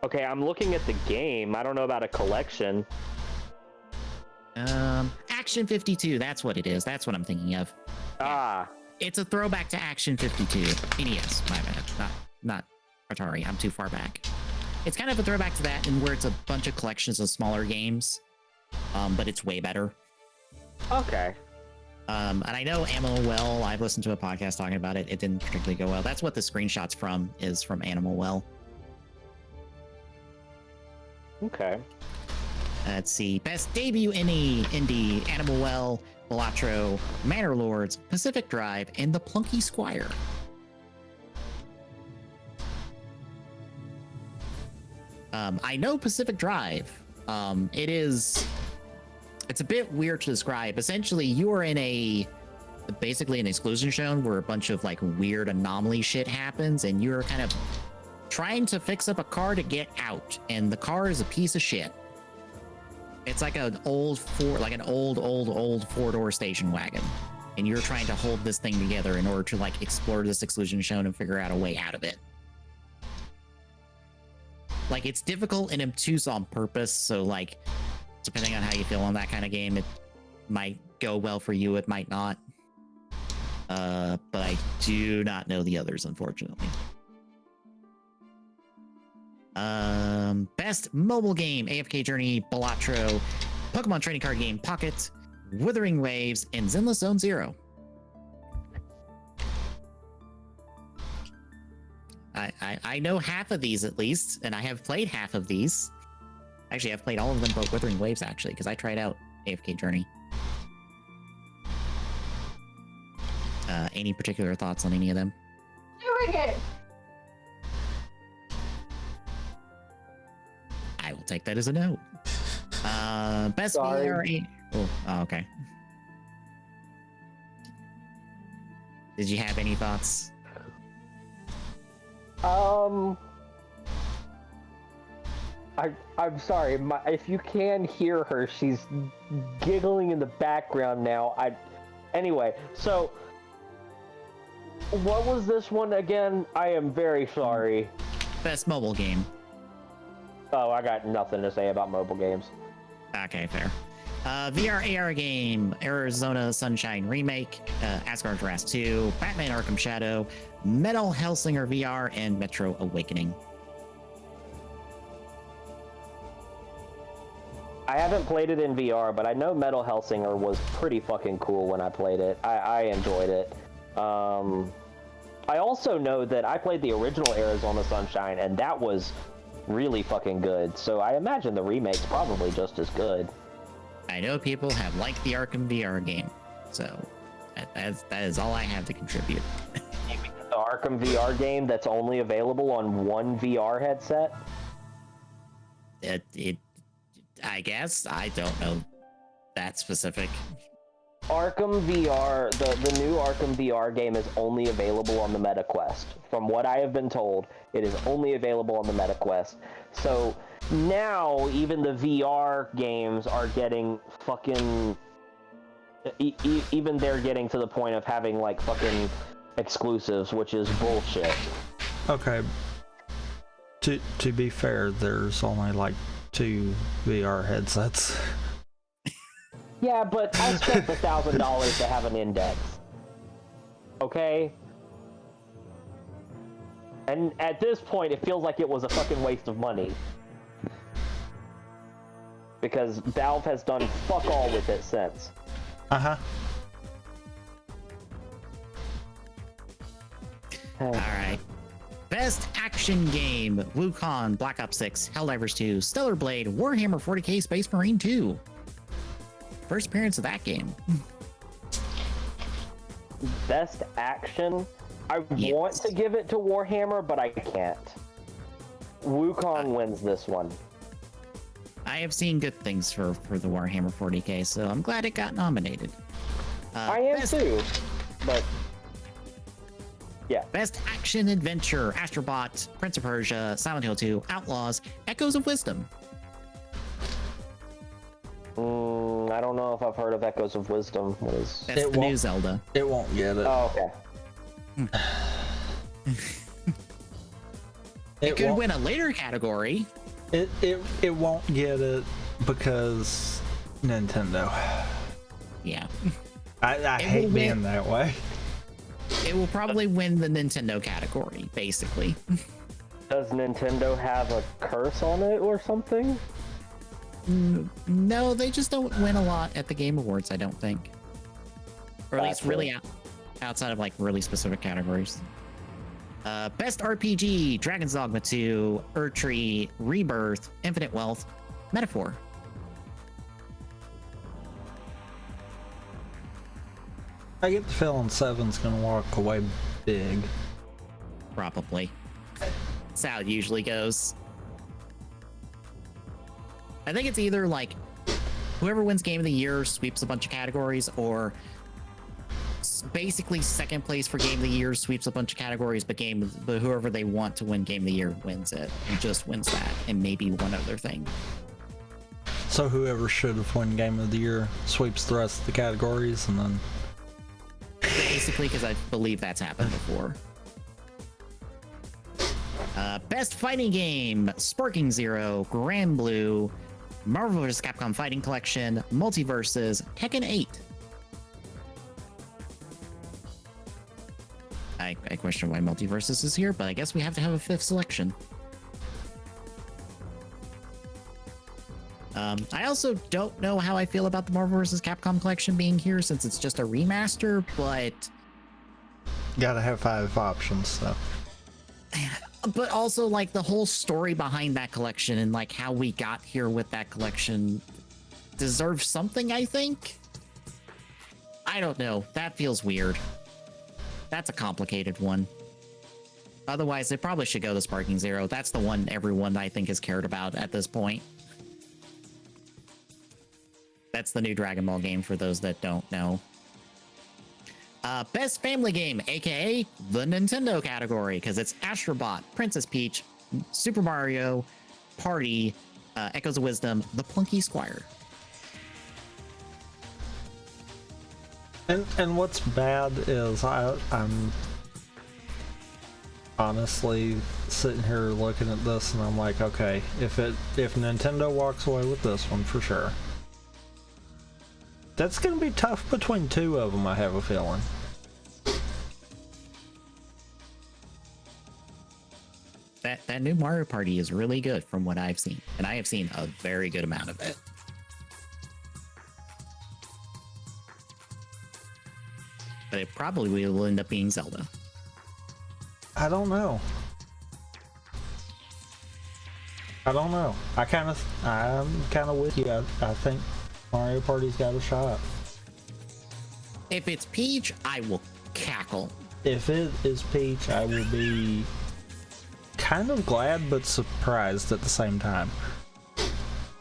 Okay, I'm looking at the game. I don't know about a collection. Action 52. That's what it is. That's what I'm thinking of. Ah. It's a throwback to Action 52. NES. My bad. Not Atari. I'm too far back. It's kind of a throwback to that, and where it's a bunch of collections of smaller games, but it's way better. Okay. And I know Animal Well, I've listened to a podcast talking about it. It didn't particularly go well. That's what the screenshot's from, is from Animal Well. Okay. Let's see. Best debut indie, Animal Well, Balatro, Manor Lords, Pacific Drive, and The Plunky Squire. I know Pacific Drive. It's a bit weird to describe. Essentially, you are in basically an exclusion zone where a bunch of like weird anomaly shit happens, and you're kind of trying to fix up a car to get out, and the car is a piece of shit. It's like an old four-door station wagon, and you're trying to hold this thing together in order to like explore this exclusion zone and figure out a way out of it. Like, it's difficult and obtuse on purpose, so like, depending on how you feel on that kind of game, it might go well for you, it might not. But I do not know the others, unfortunately. Best mobile game, AFK Journey, Balatro, Pokemon trading card game, Pocket, Wuthering Waves, and Zenless Zone Zero. I know half of these at least, and I have played half of these. Actually, I've played all of them but Wuthering Waves, actually, because I tried out AFK Journey. Any particular thoughts on any of them? Doing it! I will take that as a no. Best Sorry. VR... Oh, okay. Did you have any thoughts? I'm sorry. If you can hear her, she's giggling in the background now. Anyway, so what was this one again? I am very sorry. Best mobile game. Oh, I got nothing to say about mobile games. Okay, fair. VR AR game, Arizona Sunshine Remake, Asgard's Wrath 2, Batman Arkham Shadow, Metal Hellsinger VR, and Metro Awakening. I haven't played it in VR, but I know Metal Hellsinger was pretty fucking cool when I played it. I enjoyed it. I also know that I played the original Arizona Sunshine, and that was really fucking good. So I imagine the remake's probably just as good. I know people have liked the Arkham VR game, so that is all I have to contribute. The Arkham VR game that's only available on one VR headset? I guess. I don't know that specific. Arkham VR, the new Arkham VR game is only available on the MetaQuest. From what I have been told, it is only available on the MetaQuest. So now even the VR games are getting fucking... even they're getting to the point of having like fucking exclusives, which is bullshit. Okay. To be fair, there's only like 2 VR headsets. Yeah, but I spent $1,000 to have an index. Okay? And at this point, it feels like it was a fucking waste of money. Because Valve has done fuck all with it since. Uh-huh. Alright. Best action game, Wukong, Black Ops 6, Helldivers 2, Stellar Blade, Warhammer 40k, Space Marine 2. First appearance of that game. Best action? I want to give it to Warhammer, but I can't. Wukong wins this one. I have seen good things for the Warhammer 40k, so I'm glad it got nominated. I am too, but yeah. Best action adventure, Astrobot, Prince of Persia, Silent Hill 2, Outlaws, Echoes of Wisdom. I don't know if I've heard of Echoes of Wisdom. What is? That's the new Zelda. It won't get it. Oh, okay. It could win a later category. It won't get it because Nintendo. Yeah. I hate being that way. It will probably win the Nintendo category, basically. Does Nintendo have a curse on it or something? No, they just don't win a lot at the Game Awards, I don't think. Or at least Gotcha. really outside of like really specific categories. Best RPG, Dragon's Dogma 2, Erdtree, Rebirth, Infinite Wealth, Metaphor. I get the feeling 7's gonna walk away big. Probably. That's how it usually goes. I think it's either like whoever wins Game of the Year sweeps a bunch of categories, or basically second place for Game of the Year sweeps a bunch of categories, but whoever they want to win Game of the Year wins it, and just wins that, and maybe one other thing. So whoever should have won Game of the Year sweeps the rest of the categories, and then Basically, because I believe that's happened before. Best Fighting Game, Sparking Zero, Grand Blue, Marvel vs. Capcom Fighting Collection, Multiverses, Tekken 8. I question why Multiverses is here, but I guess we have to have a fifth selection. I also don't know how I feel about the Marvel vs. Capcom Collection being here, since it's just a remaster, but... gotta have 5 options, so. But also, like, the whole story behind that collection and, like, how we got here with that collection deserves something, I think? I don't know. That feels weird. That's a complicated one. Otherwise, they probably should go to Sparking Zero. That's the one everyone, I think, has cared about at this point. That's the new Dragon Ball game, for those that don't know. Best Family Game, aka the Nintendo category, because it's Astro Bot, Princess Peach, Super Mario Party, Echoes of Wisdom, The Plunky Squire. And what's bad is I'm honestly sitting here looking at this and I'm like, okay, if Nintendo walks away with this one for sure, that's gonna be tough between 2 of them, I have a feeling. That new Mario Party is really good from what I've seen, and I have seen a very good amount of it. But it probably will end up being Zelda. I don't know. I'm kind of with you. I think Mario Party's got a shot. If it's Peach, I will cackle. If it is Peach, I will be kind of glad but surprised at the same time.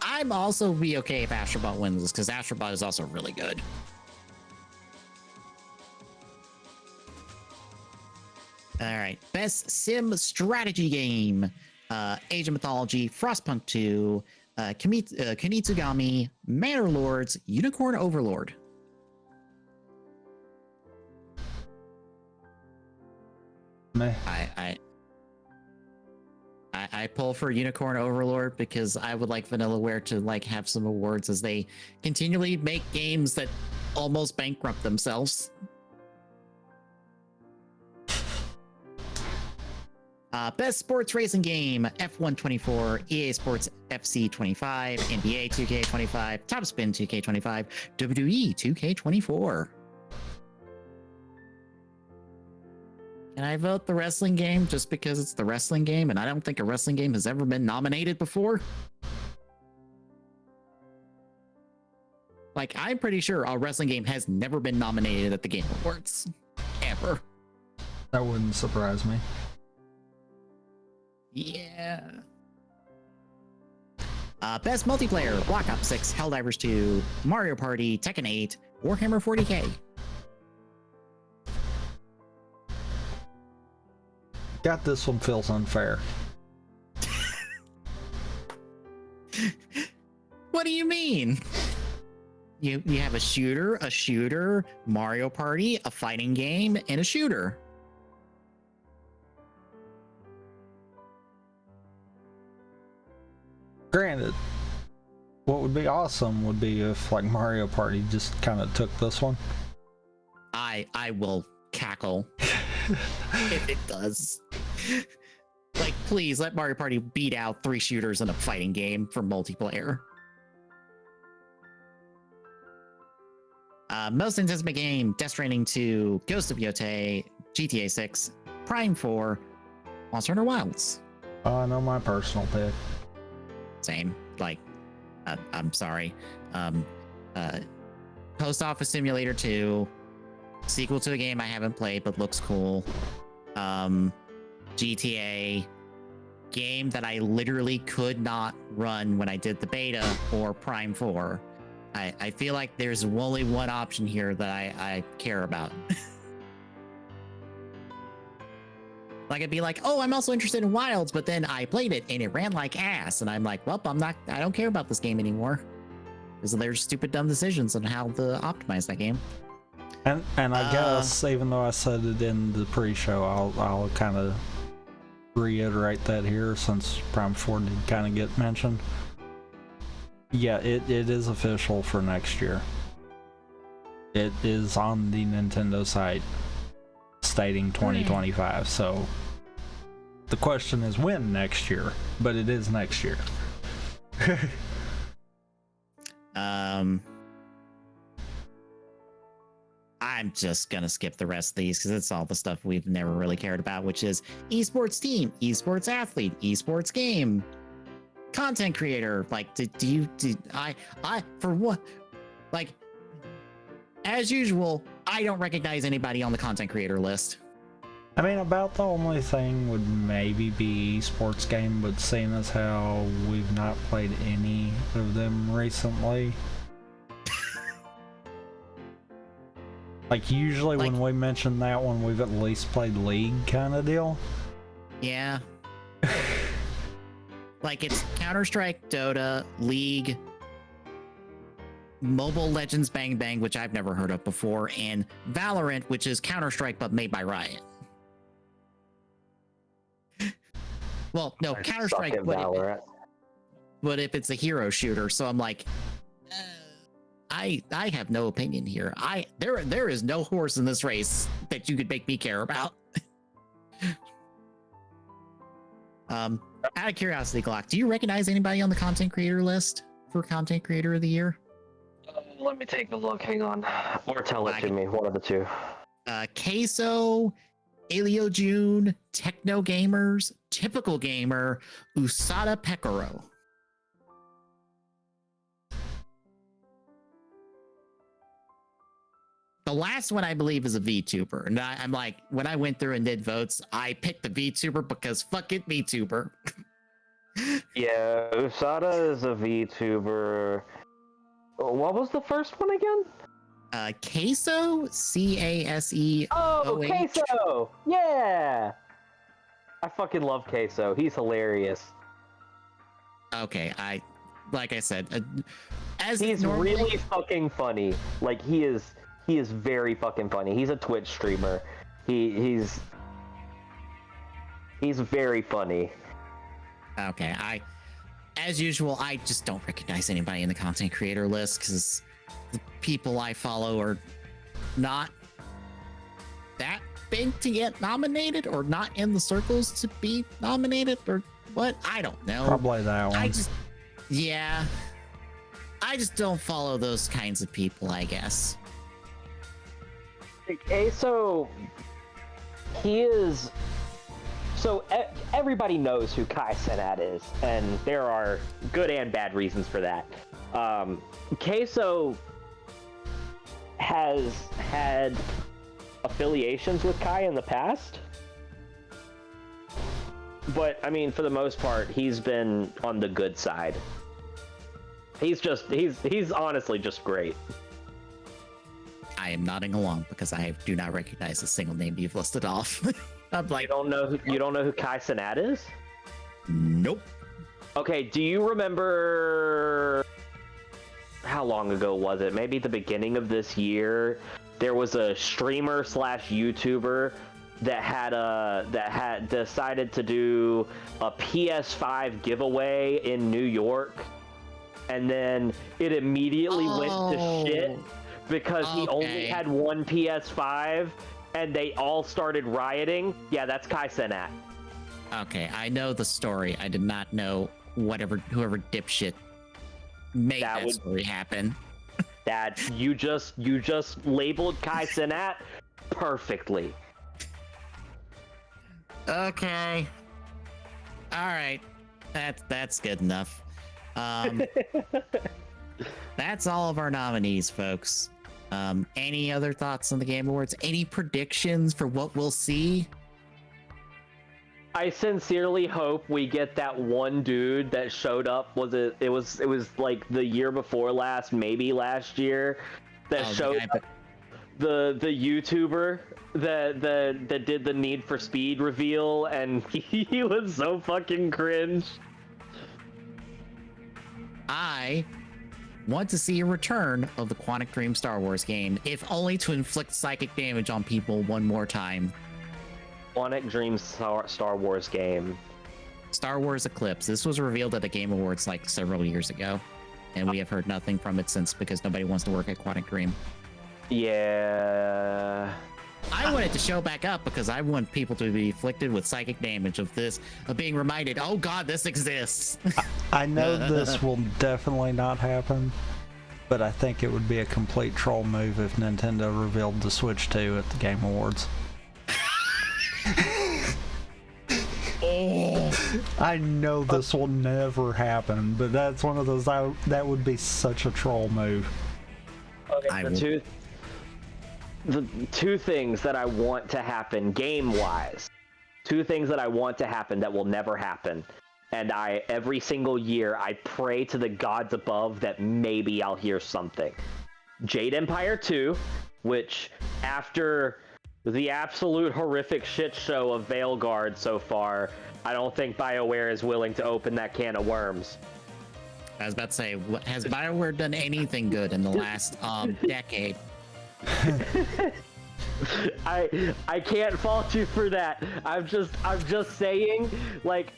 I'm also be okay if Astrobot wins this, because Astrobot is also really good. All right, best sim strategy game: Age of Mythology, Frostpunk 2, Kunitsugami, Manor Lords, Unicorn Overlord. Meh. I pull for Unicorn Overlord because I would like Vanillaware to like have some awards, as they continually make games that almost bankrupt themselves. Best sports racing game: F1 24, EA Sports FC 25, NBA 2K 25, Topspin 2K 25, WWE 2K 24. Can I vote the wrestling game just because it's the wrestling game, and I don't think a wrestling game has ever been nominated before? Like, I'm pretty sure a wrestling game has never been nominated at the Game Awards. Ever. That wouldn't surprise me. Yeah. Best multiplayer: Black Ops 6, Helldivers 2, Mario Party, Tekken 8, Warhammer 40k. God, this one feels unfair. What do you mean? You have a shooter, Mario Party, a fighting game, and a shooter. Granted, what would be awesome would be if like Mario Party just kind of took this one. I will cackle if it does. Like, please let Mario Party beat out 3 shooters in a fighting game for multiplayer. Most anticipated game: Death Stranding 2, Ghost of Yotei, GTA 6, Prime 4, Monster Hunter Wilds. Oh, I know my personal pick. Same. Like, I'm sorry. Post Office Simulator 2, sequel to a game I haven't played but looks cool. GTA, game that I literally could not run when I did the beta, or Prime 4. I feel like there's only one option here that I care about. Like, I'd be like, oh, I'm also interested in Wilds, but then I played it and it ran like ass, and I'm like, well, I don't care about this game anymore. Because there's stupid dumb decisions on how to optimize that game. And I guess, even though I said it in the pre-show, I'll kind of reiterate that here, since Prime 4 did kind of get mentioned. Yeah, it is official for next year. It is on the Nintendo site stating 2025, so the question is when next year, but it is next year. I'm just gonna skip the rest of these because it's all the stuff we've never really cared about, which is esports team, esports athlete, esports game, content creator. Like, I for what? Like, as usual, I don't recognize anybody on the content creator list. I mean, about the only thing would maybe be esports game, but seeing as how we've not played any of them recently. Like, usually when we mention that one, we've at least played League kind of deal. Yeah. Like, it's Counter-Strike, Dota, League, Mobile Legends Bang Bang, which I've never heard of before, and Valorant, which is Counter-Strike but made by Riot. Well, no, Counter-Strike, but if it's a hero shooter, so I'm like, I have no opinion here. There is no horse in this race that you could make me care about. Out of curiosity, Glock, do you recognize anybody on the content creator list for content creator of the year? Let me take a look. Hang on. Or tell it to me. One of the two. Queso, Alio June, Techno Gamers, Typical Gamer, Usada Pekoro. The last one, I believe, is a VTuber. And I'm like, when I went through and did votes, I picked the VTuber because fuck it, VTuber. Yeah, Usada is a VTuber. What was the first one again? Queso, C-A-S-E. Oh, Queso! Yeah! I fucking love Queso. He's hilarious. Okay, like I said, he's really fucking funny. Like, he is very fucking funny. He's a Twitch streamer. He's very funny. Okay, as usual, I just don't recognize anybody in the content creator list because the people I follow are not that big to get nominated, or not in the circles to be nominated, or what? I don't know. Probably that one. I just don't follow those kinds of people, I guess. Okay, so he is. So everybody knows who Kai Cenat is, and there are good and bad reasons for that. Queso has had affiliations with Kai in the past, but I mean, for the most part, he's been on the good side. He's honestly just great. I am nodding along because I do not recognize a single name you've listed off. I'm like, you don't know who Kai Cenat is? Nope. Okay, do you remember how long ago was it? Maybe the beginning of this year, there was a streamer / YouTuber that had decided to do a PS5 giveaway in New York, and then it immediately went to shit because he only had one PS5 and they all started rioting. Yeah, that's Kai Cenat. Okay, I know the story. I did not know whoever dipshit made that story happen. That you just labeled Kai Cenat perfectly. Okay. All right. That's good enough. That's all of our nominees, folks. Any other thoughts on the Game Awards? Any predictions for what we'll see? I sincerely hope we get that one dude that showed up. It was like the year before last, maybe last year, that showed up. The YouTuber that did the Need for Speed reveal, and he was so fucking cringe. I want to see a return of the Quantic Dream Star Wars game, if only to inflict psychic damage on people one more time. Quantic Dream Star Wars game. Star Wars Eclipse. This was revealed at the Game Awards like several years ago, and we have heard nothing from it since because nobody wants to work at Quantic Dream. Yeah. I want it to show back up because I want people to be afflicted with psychic damage of being reminded, oh god, this exists. I know this will definitely not happen, but I think it would be a complete troll move if Nintendo revealed the Switch 2 at the Game Awards. I know this will never happen, but that's one of those that would be such a troll move. Okay, the two things that I want to happen game-wise, two things that I want to happen that will never happen, and every single year I pray to the gods above that maybe I'll hear something. Jade Empire 2, which after the absolute horrific shit show of Veilguard so far, I don't think BioWare is willing to open that can of worms. I was about to say, has BioWare done anything good in the last decade? I can't fault you for that. I'm just saying, like,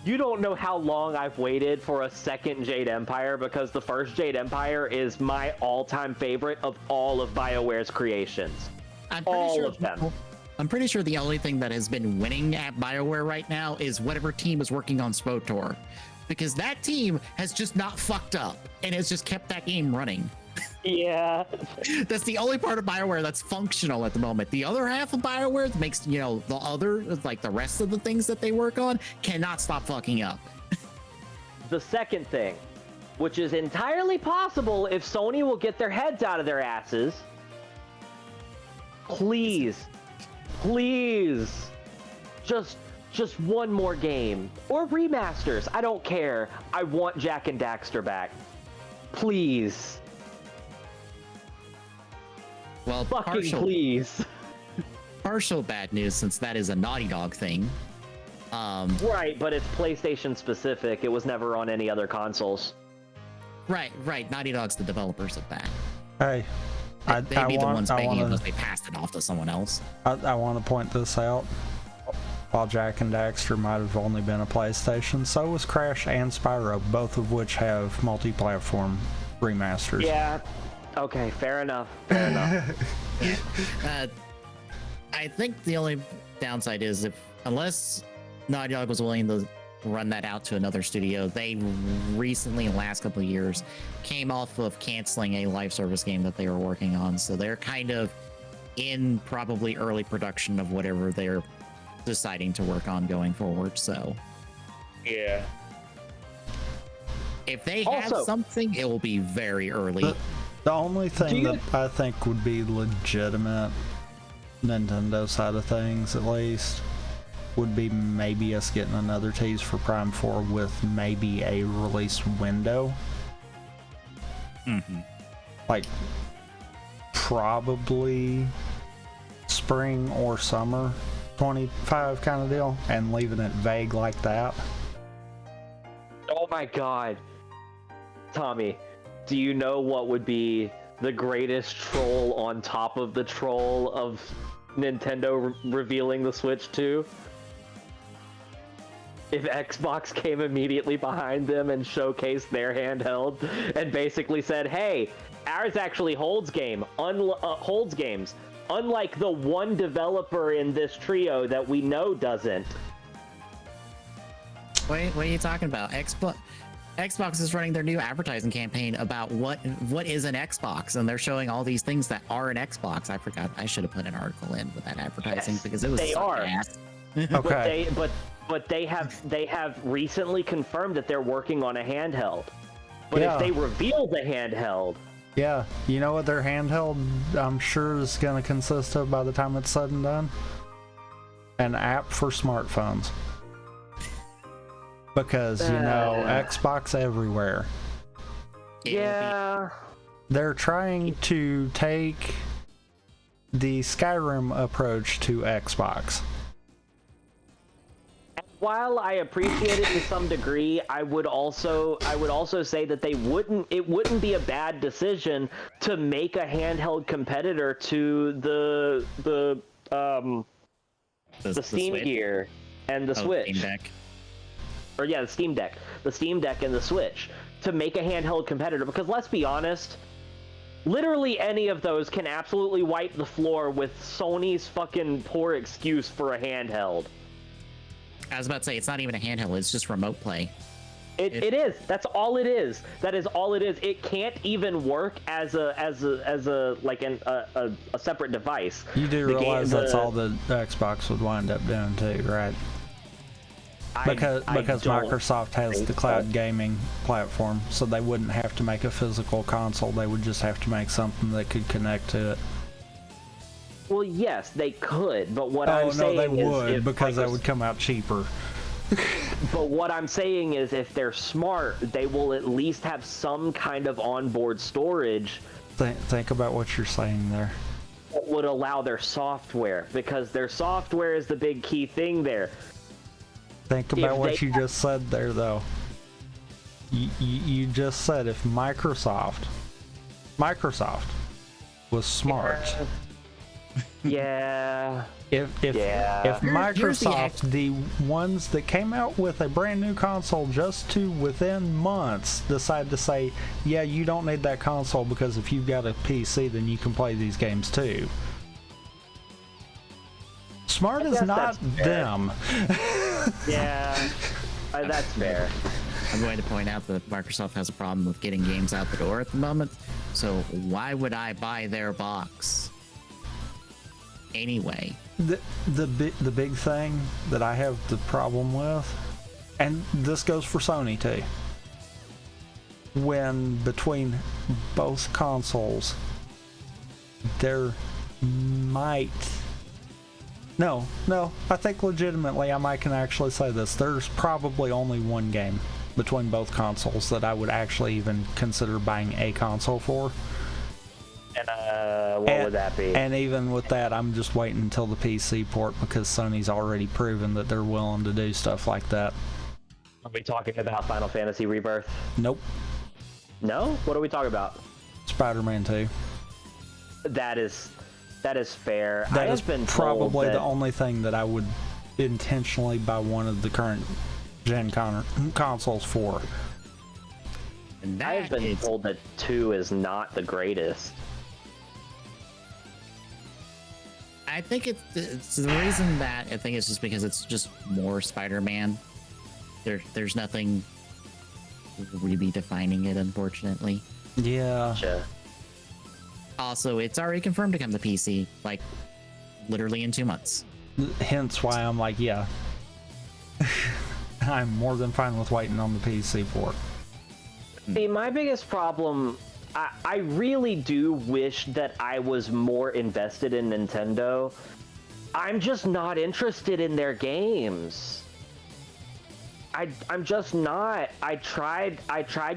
you don't know how long I've waited for a second Jade Empire, because the first Jade Empire is my all-time favorite of all of BioWare's creations. I'm pretty sure the only thing that has been winning at BioWare right now is whatever team is working on SWTOR, because that team has just not fucked up and has just kept that game running. Yeah. That's the only part of BioWare that's functional at the moment. The other half of BioWare that makes, the other, like the rest of the things that they work on, cannot stop fucking up. The second thing, which is entirely possible if Sony will get their heads out of their asses, please, just one more game. Or remasters, I don't care. I want Jak and Daxter back. Please. Well, please. Partial bad news, since that is a Naughty Dog thing. Right, but it's PlayStation specific. It was never on any other consoles. Right. Naughty Dog's the developers of that. Hey, They'd be the ones making it unless they passed it off to someone else. I want to point this out. While Jak and Daxter might have only been a PlayStation, so was Crash and Spyro, both of which have multi-platform remasters. Yeah. Okay, fair enough. I think the only downside is unless Naughty Dog was willing to run that out to another studio, they recently, in the last couple of years, came off of canceling a live service game that they were working on. So they're kind of in probably early production of whatever they're deciding to work on going forward. So yeah, if they have something, it will be very early. The only thing that I think would be legitimate Nintendo side of things, at least, would be maybe us getting another tease for Prime 4 with maybe a release window. Mm-hmm. Like, probably spring or summer 25 kind of deal, and leaving it vague like that. Oh my god. Tommy, do you know what would be the greatest troll on top of the troll of Nintendo revealing the Switch 2? If Xbox came immediately behind them and showcased their handheld and basically said, hey, ours actually holds games, unlike the one developer in this trio that we know doesn't. What are you talking about? Xbox is running their new advertising campaign about what is an Xbox, and they're showing all these things that are an Xbox. I forgot. I should have put an article in with that advertising because it was they sucking are. ass. Okay. But they have recently confirmed that they're working on a handheld. But Yeah. if they reveal the handheld, Yeah, you know what their handheld, I'm sure, is going to consist of by the time it's said and done? An app for smartphones. Because, you know, Xbox everywhere. yeah. They're trying to take the Skyrim approach to Xbox. While I appreciate it to some degree, I would also say that it wouldn't be a bad decision to make a handheld competitor to the Steam Switch? Gear and the Switch. Steam Deck. Or yeah, the Steam Deck and the Switch, to make a handheld competitor, because let's be honest, literally any of those can absolutely wipe the floor with Sony's fucking poor excuse for a handheld. I was about to say it's not even a handheld; it's just remote play. It is. That's all it is. That is all it is. It can't even work as a separate device. You do realize that's all the Xbox would wind up doing too, right? Because Microsoft has the cloud gaming platform, so they wouldn't have to make a physical console. They would just have to make something that could connect to it. Well, yes, they could, but what I'm saying is... Oh, no, they would, because that would come out cheaper. But what I'm saying is, if they're smart, they will at least have some kind of onboard storage. Think about what you're saying there. That would allow their software, because their software is the big key thing there. Think about what you just said there, though. You just said if Microsoft was smart. Yeah. If Microsoft, the ones that came out with a brand new console just to within months decide to say, yeah, you don't need that console because if you've got a PC, then you can play these games too. Smart is not them. Yeah, that's fair. I'm going to point out that Microsoft has a problem with getting games out the door at the moment. So why would I buy their box anyway? The big thing that I have the problem with, and this goes for Sony too, when between both consoles, there might... No, I think legitimately I can actually say this. There's probably only one game between both consoles that I would actually even consider buying a console for. And what would that be? And even with that, I'm just waiting until the PC port because Sony's already proven that they're willing to do stuff like that. Are we talking about Final Fantasy Rebirth? Nope. No? What are we talking about? Spider-Man 2. That is fair. That I is have been probably told the only thing that I would intentionally buy one of the current gen consoles for. And I have been told that 2 is not the greatest. I think it's the reason that I think it's just because it's just more Spider-Man. There's nothing really defining it, unfortunately. Yeah. Gotcha. Also, it's already confirmed to come to PC, like literally in 2 months. Hence why I'm like, yeah. I'm more than fine with waiting on the PC for it. See, my biggest problem, I really do wish that I was more invested in Nintendo. I'm just not interested in their games. I'm just not. I tried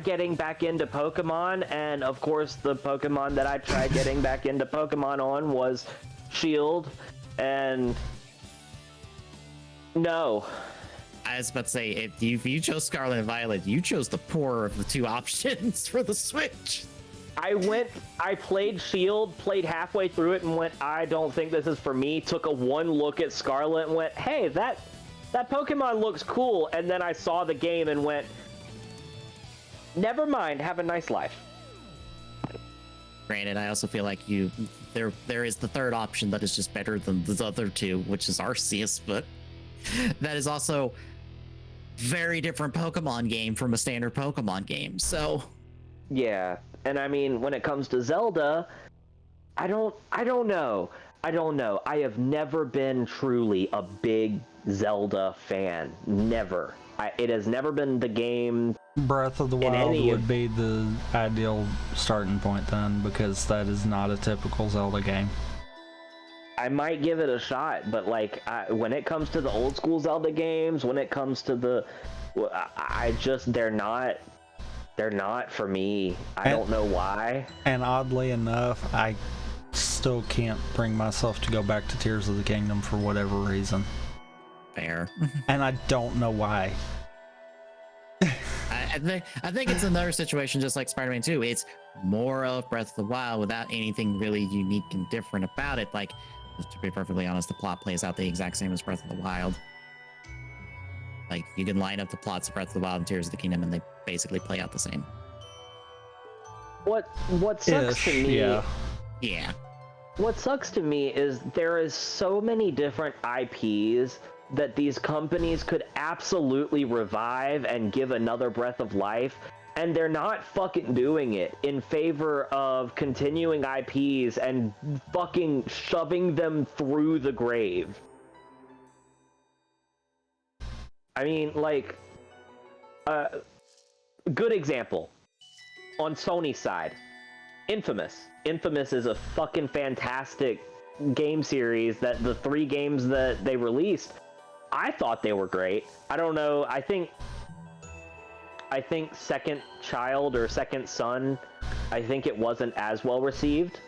getting back into Pokemon, and of course the Pokemon that I tried getting back into Pokemon on was Shield, and no. I was about to say, if you chose Scarlet and Violet, you chose the poorer of the two options for the Switch. I played Shield, played halfway through it, and went, I don't think this is for me. Took a one look at Scarlet and went, hey, that Pokemon looks cool, and then I saw the game and went, never mind, have a nice life. Granted, I also feel like there is the third option that is just better than the other two, which is Arceus, but that is also very different Pokemon game from a standard Pokemon game. So Yeah, and I mean, when it comes to Zelda, I don't know. I have never been truly a big Zelda fan. Never. It has never been the game. Breath of the Wild would be the ideal starting point then, because that is not a typical Zelda game. I might give it a shot, but like when it comes to the old school Zelda games, when it comes to they're not for me. I don't know why. And oddly enough, I still can't bring myself to go back to Tears of the Kingdom for whatever reason. fair. And I don't know why. I think it's another situation just like Spider-Man 2. It's more of Breath of the Wild without anything really unique and different about it. Like, to be perfectly honest, the plot plays out the exact same as Breath of the Wild. Like, you can line up the plots of Breath of the Wild and Tears of the Kingdom, and they basically play out the same. What sucks to me? Yeah. What sucks to me is there is so many different IPs that these companies could absolutely revive and give another breath of life, and they're not fucking doing it in favor of continuing IPs and fucking shoving them through the grave. I mean, like, good example on Sony's side, Infamous. Infamous is a fucking fantastic game series that the 3 games that they released, I thought they were great. I don't know. I think Second Child or Second Son, I think it wasn't as well received.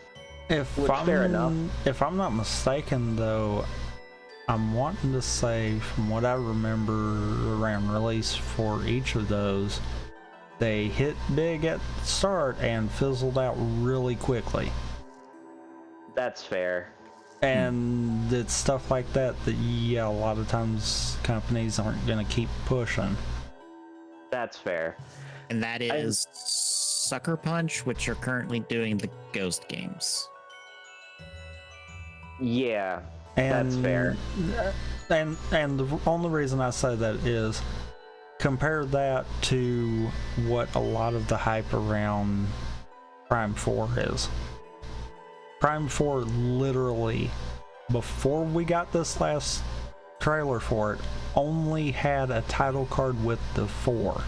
Fair enough. If I'm not mistaken, though, I'm wanting to say, from what I remember around release for each of those, they hit big at the start and fizzled out really quickly. That's fair. And it's stuff like that yeah, a lot of times companies aren't going to keep pushing. That's fair. And that is Sucker Punch, which are currently doing the Ghost games. Yeah, that's fair. And the only reason I say that is, compare that to what a lot of the hype around Prime 4 is. Prime 4 literally, before we got this last trailer for it, only had a title card with the 4.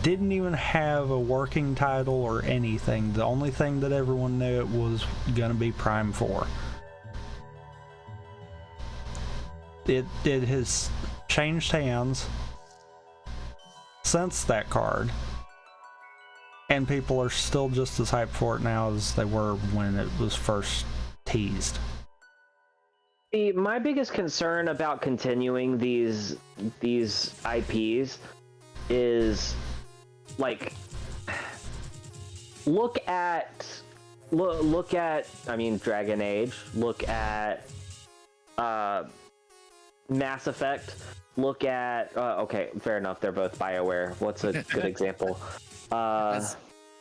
Didn't even have a working title or anything. The only thing that everyone knew it was gonna be Prime 4. It has changed hands since that card, and people are still just as hyped for it now as they were when it was first teased. My biggest concern about continuing these IPs is, like, look at I mean, Dragon Age, look at Mass Effect, look at okay, fair enough, they're both BioWare. What's a good example?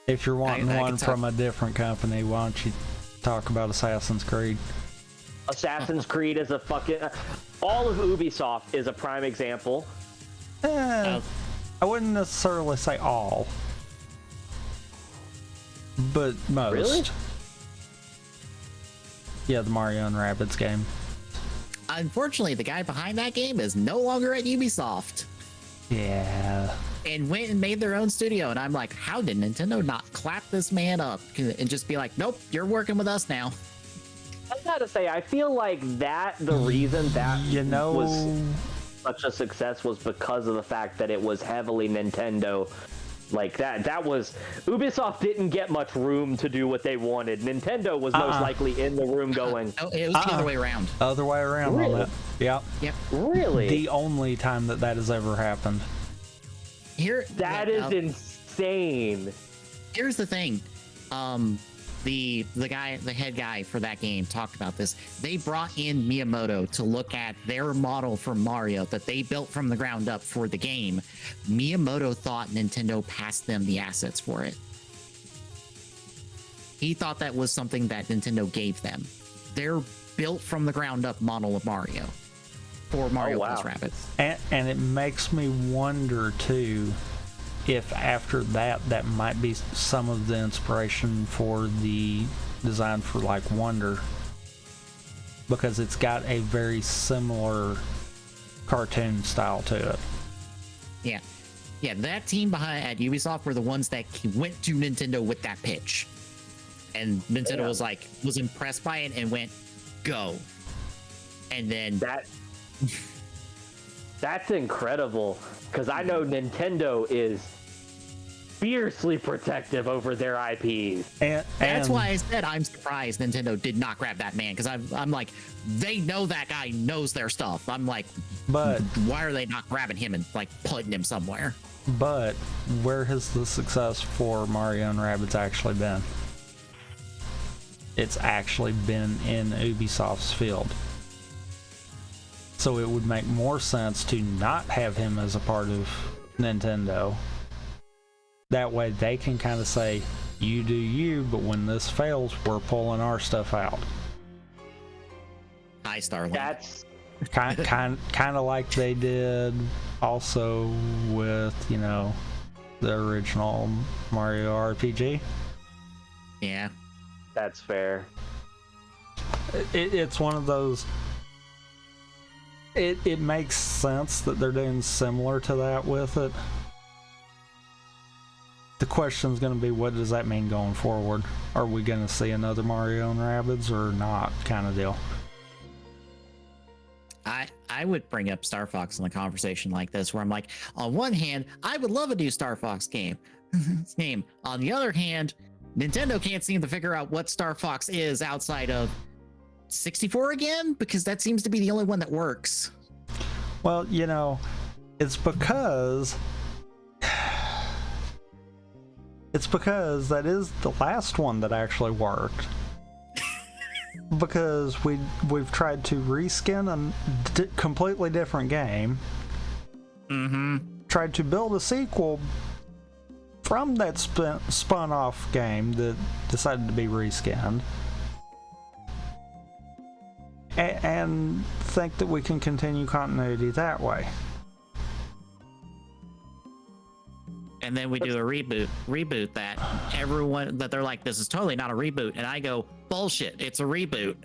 If you're wanting one from a different company, why don't you talk about Assassin's Creed? Assassin's Creed is a fucking... all of Ubisoft is a prime example. I wouldn't necessarily say all, but most. Really? Yeah, the Mario and Rabbids game. Unfortunately, the guy behind that game is no longer at Ubisoft. Yeah. And went and made their own studio, and I'm like, how did Nintendo not clap this man up and just be like, nope, you're working with us now? I gotta say, I feel like the reason that was such a success was because of the fact that it was heavily Nintendo. Like, that was... Ubisoft didn't get much room to do what they wanted. Nintendo was most likely in the room going... Oh, it was the other way around. Other way around Really? on that. Yep. Really? The only time that has ever happened. That is insane. Here's the thing. The head guy for that game talked about this. They brought in Miyamoto to look at their model for Mario that they built from the ground up for the game. Miyamoto thought Nintendo passed them the assets for it. He thought that was something that Nintendo gave them. Their built from the ground up model of Mario. for Mario wow. plus Rabbids. And it makes me wonder too if after that might be some of the inspiration for the design for like Wonder, because it's got a very similar cartoon style to it. Yeah, that team behind at Ubisoft were the ones that went to Nintendo with that pitch, and Nintendo was impressed by it and went, go. And then that's incredible, because I know Nintendo is fiercely protective over their IPs. And that's why I said I'm surprised Nintendo did not grab that man, because I'm like, they know that guy knows their stuff. I'm like, but why are they not grabbing him and like putting him somewhere? But where has the success for Mario and Rabbids actually been? It's actually been in Ubisoft's field. So it would make more sense to not have him as a part of Nintendo. That way they can kind of say, you do you, but when this fails, we're pulling our stuff out. Hi, Starlink. That's kind of like they did also with, you know, the original Mario RPG. Yeah. That's fair. It's one of those. It makes sense that they're doing similar to that with it. The question's going to be, what does that mean going forward? Are we going to see another Mario and Rabbids or not, kind of deal? I would bring up Star Fox in a conversation like this, where I'm like, on one hand, I would love a new Star Fox game. On the other hand, Nintendo can't seem to figure out what Star Fox is outside of 64 again, because that seems to be the only one that works. Well, you know, it's because that is the last one that actually worked. Because we've tried to reskin a completely different game. Mm-hmm. Tried to build a sequel from that spun off game that decided to be reskinned. And think that we can continue continuity that way. And then we do a reboot that everyone, that they're like, this is totally not a reboot. And I go, bullshit, it's a reboot.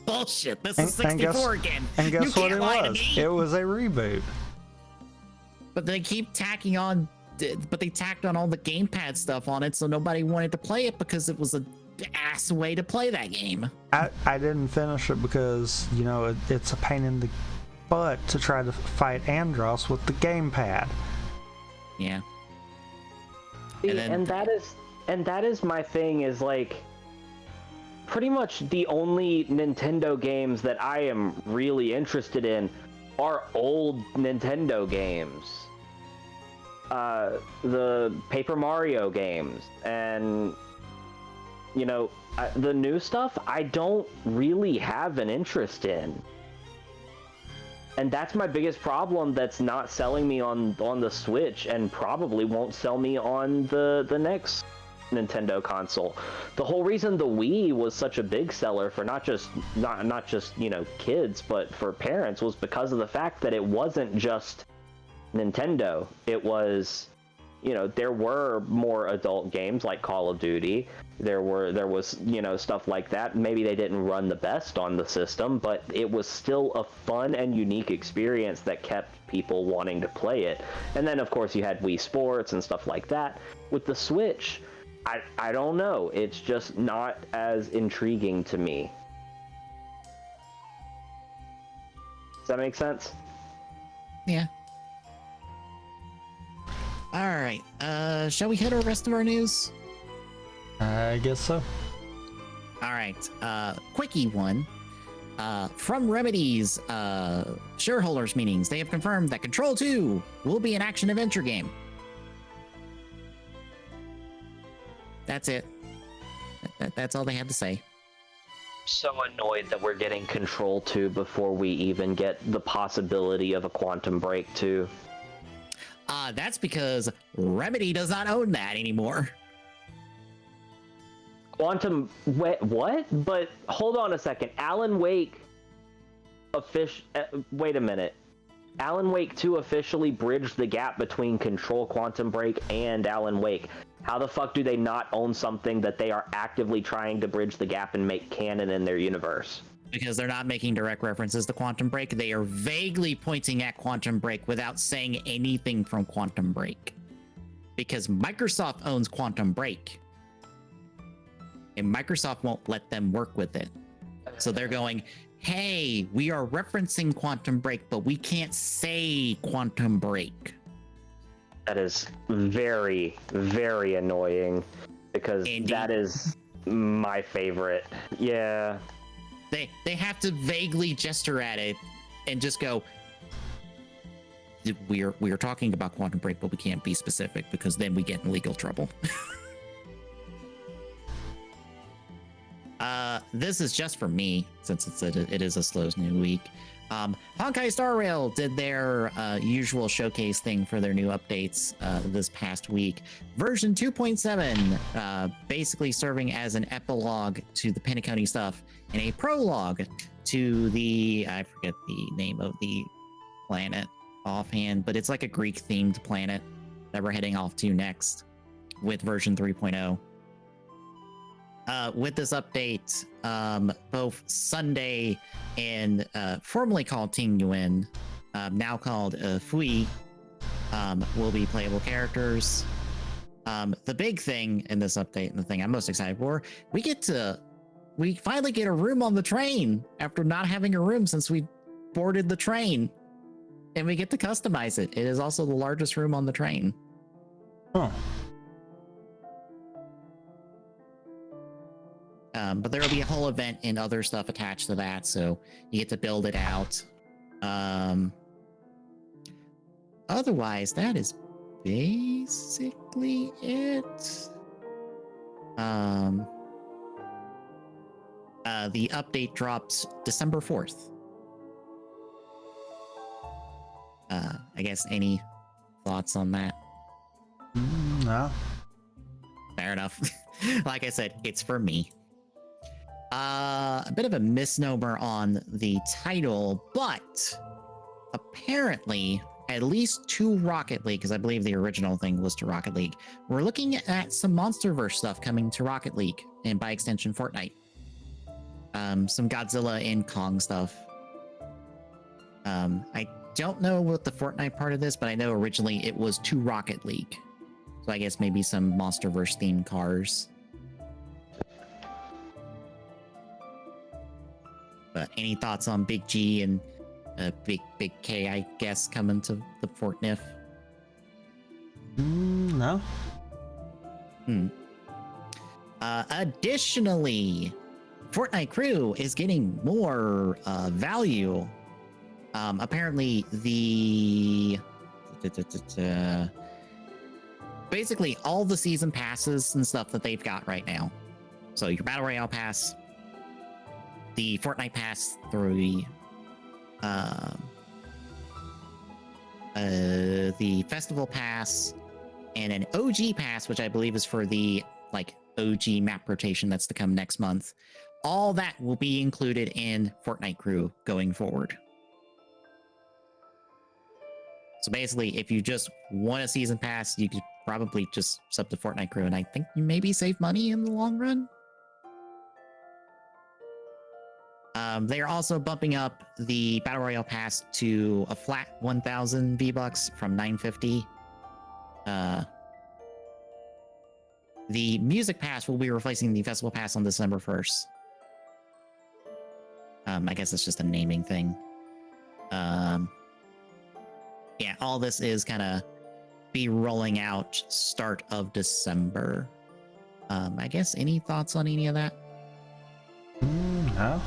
Bullshit, this is 64 again. And guess you what can't it lie was? to me. It was a reboot. But they keep tacking on, but they tacked on all the gamepad stuff on it, so nobody wanted to play it because it was a ass way to play that game. I didn't finish it because, you know, it's a pain in the butt to try to fight Andros with the gamepad. Yeah. And that is my thing, is like, pretty much the only Nintendo games that I am really interested in are old Nintendo games. The Paper Mario games, and, you know, the new stuff I don't really have an interest in. And that's my biggest problem, that's not selling me on the Switch, and probably won't sell me on the next Nintendo console. The whole reason the Wii was such a big seller for not just you know, kids, but for parents, was because of the fact that it wasn't just Nintendo. It was, you know, there were more adult games like Call of Duty. There was, you know, stuff like that. Maybe they didn't run the best on the system, but it was still a fun and unique experience that kept people wanting to play it. And then, of course, you had Wii Sports and stuff like that. With the Switch, I don't know. It's just not as intriguing to me. Does that make sense? Yeah. All right. Shall we hit our rest of our news? I guess so. All right. Quickie one. From Remedy's shareholders meetings, they have confirmed that Control 2 will be an action-adventure game. That's it. That's all they had to say. So annoyed that we're getting Control 2 before we even get the possibility of a Quantum Break 2. That's because Remedy does not own that anymore. What? But hold on a second. Alan Wake Wait a minute. Alan Wake 2 officially bridged the gap between Control, Quantum Break, and Alan Wake. How the fuck do they not own something that they are actively trying to bridge the gap and make canon in their universe? Because they're not making direct references to Quantum Break. They are vaguely pointing at Quantum Break without saying anything from Quantum Break. Because Microsoft owns Quantum Break. And Microsoft won't let them work with it. So they're going, hey, we are referencing Quantum Break, but we can't say Quantum Break. That is very, very annoying. Because Indeed. that is my favorite. Yeah. They have to vaguely gesture at it and just go, we are talking about Quantum Break, but we can't be specific because then we get in legal trouble. This is just for me since it is a slow new week. Honkai Star Rail did their usual showcase thing for their new updates this past week. Version 2.7 basically serving as an epilogue to the Penacony stuff and a prologue to the, I forget the name of the planet offhand, but it's like a Greek themed planet that we're heading off to next with version 3.0. With this update, both Sunday and formerly called Ting Yuan, now called Fui, will be playable characters. The big thing in this update, and the thing I'm most excited for, we finally get a room on the train after not having a room since we boarded the train, and we get to customize it. It is also the largest room on the train. Huh. But there will be a whole event and other stuff attached to that, so you get to build it out. Otherwise, that is basically it. The update drops December 4th. I guess any thoughts on that? No. Fair enough. Like I said, it's for me. A bit of a misnomer on the title, but apparently at least to Rocket League, because I believe the original thing was to Rocket League, we're looking at some MonsterVerse stuff coming to Rocket League, and by extension Fortnite. Some Godzilla and Kong stuff. I don't know what the Fortnite part of this, but I know originally it was to Rocket League. So I guess maybe some MonsterVerse themed cars. But any thoughts on Big G and Big K, I guess, coming to the Fortnite? No. Additionally, Fortnite Crew is getting more value. Apparently, basically all the season passes and stuff that they've got right now. So your Battle Royale pass, the Fortnite pass through the festival pass, and an OG pass, which I believe is for the OG map rotation that's to come next month. All that will be included in Fortnite Crew going forward. So basically, if you just want a season pass, you could probably just sub to Fortnite Crew, and I think you maybe save money in the long run. They are also bumping up the Battle Royale pass to a flat 1,000 V-Bucks from 950. The music pass will be replacing the festival pass on December 1st. I guess it's just a naming thing. Yeah, all this is gonna be rolling out start of December. I guess any thoughts on any of that? No.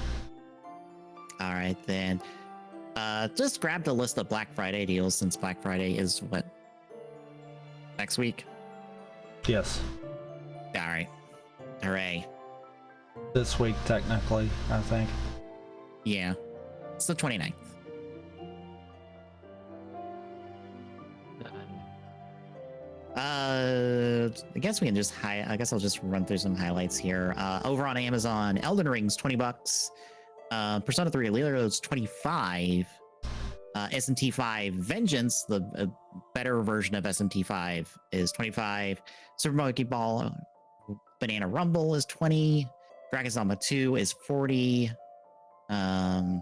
All right, then. Just grabbed a list of Black Friday deals since Black Friday is what? Next week? Yes. All right. Hooray. This week, technically, I think. Yeah. It's the 29th. I guess we can just I guess I'll just run through some highlights here. Over on Amazon, Elden Ring's $20. Persona 3 Reload's 25. SMT5 Vengeance, the better version of SMT5, is 25. Super Monkey Ball Banana Rumble is 20. Dragon's Dogma 2 is 40. I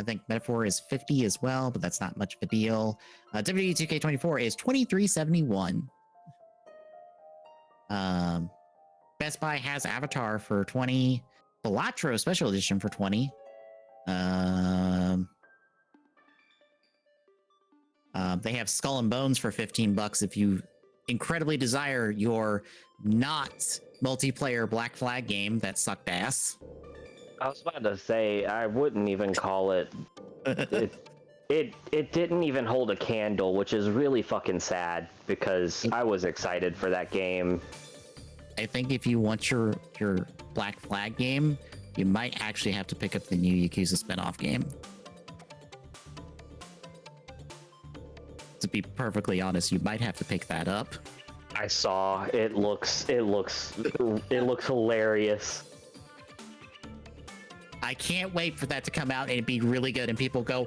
think Metaphor is 50 as well, but that's not much of a deal. WWE 2K24 is 23.71. Best Buy has Avatar for 20. Balatro Special Edition for 20. They have Skull and Bones for $15 if you incredibly desire your not multiplayer Black Flag game that sucked ass. I was about to say, I wouldn't even call it. It didn't even hold a candle, which is really fucking sad because I was excited for that game. I think if you want your Black Flag game, you might actually have to pick up the new Yakuza spinoff game. To be perfectly honest, you might have to pick that up. I saw it looks hilarious. I can't wait for that to come out and be really good and people go,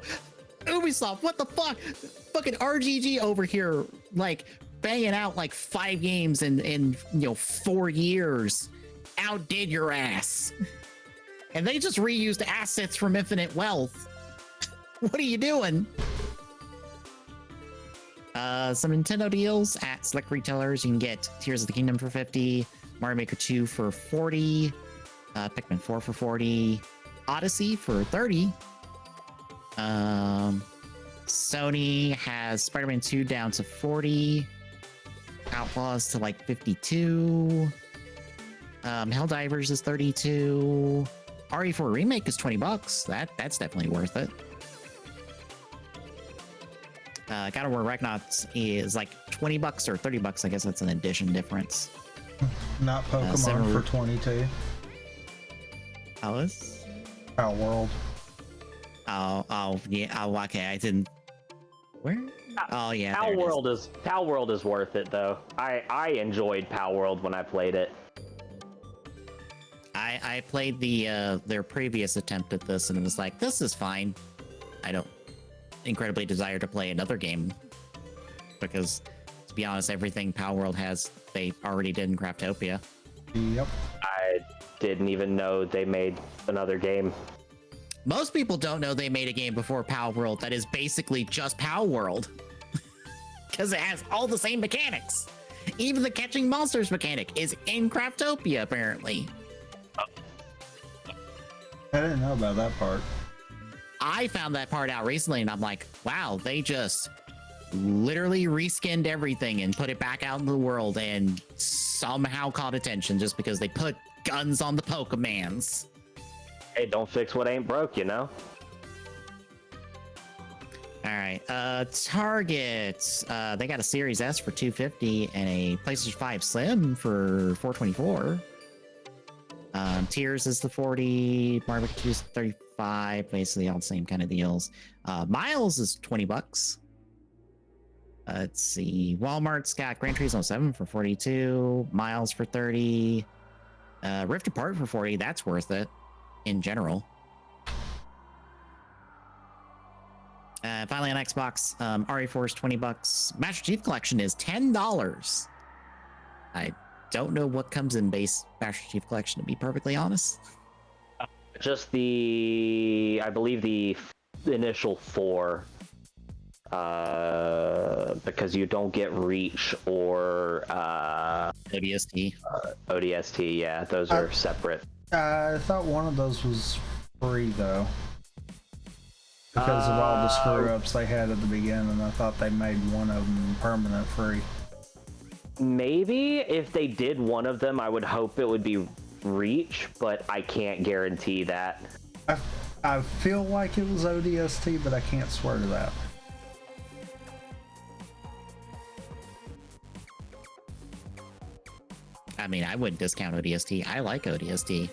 Ubisoft, what the fuck? Fucking RGG over here, like banging out like 5 games in 4 years, outdid your ass. And they just reused assets from Infinite Wealth. What are you doing? Some Nintendo deals at select retailers. You can get Tears of the Kingdom for 50, Mario Maker 2 for 40, Pikmin 4 for 40, Odyssey for 30. Sony has Spider-Man 2 down to 40, Outlaws to like 52, Helldivers is 32, RE4 Remake is $20. That's definitely worth it. God of War Ragnarok is like $20 or $30. I guess that's an edition difference. Not Pokemon for 22. Alice? Power World. Oh, yeah. Oh, okay. I didn't. Where? Oh, yeah. Power World is worth it though. I enjoyed Power World when I played it. I played their previous attempt at this and it was like, this is fine. I don't incredibly desire to play another game because, to be honest, everything Power World has, they already did in Craftopia. Yep. I didn't even know they made another game. Most people don't know they made a game before Power World that is basically just Power World because it has all the same mechanics. Even the catching monsters mechanic is in Craftopia, apparently. I didn't know about that part. I found that part out recently and I'm like, wow, they just literally reskinned everything and put it back out in the world and somehow caught attention just because they put guns on the Pokemans. Hey, don't fix what ain't broke, you know? All right, Target, they got a Series S for $250 and a PlayStation 5 Slim for $424. Tears is the 40, Mario 2 is 35, basically all the same kind of deals. Miles is $20. Let's see, Walmart's got Gran Turismo 7 for 42, Miles for 30, Rift Apart for 40. That's worth it in general. Finally on Xbox, RE4 is $20. Master Chief Collection is $10. I don't know what comes in base Master Chief Collection, to be perfectly honest. Just I believe the initial 4, because you don't get Reach or ODST. ODST, yeah, those are separate. I thought one of those was free though, because of all the screw ups they had at the beginning. I thought they made one of them permanent free. Maybe if they did one of them, I would hope it would be Reach, but I can't guarantee that. I feel like it was ODST, but I can't swear to that. I mean, I wouldn't discount ODST. I like ODST.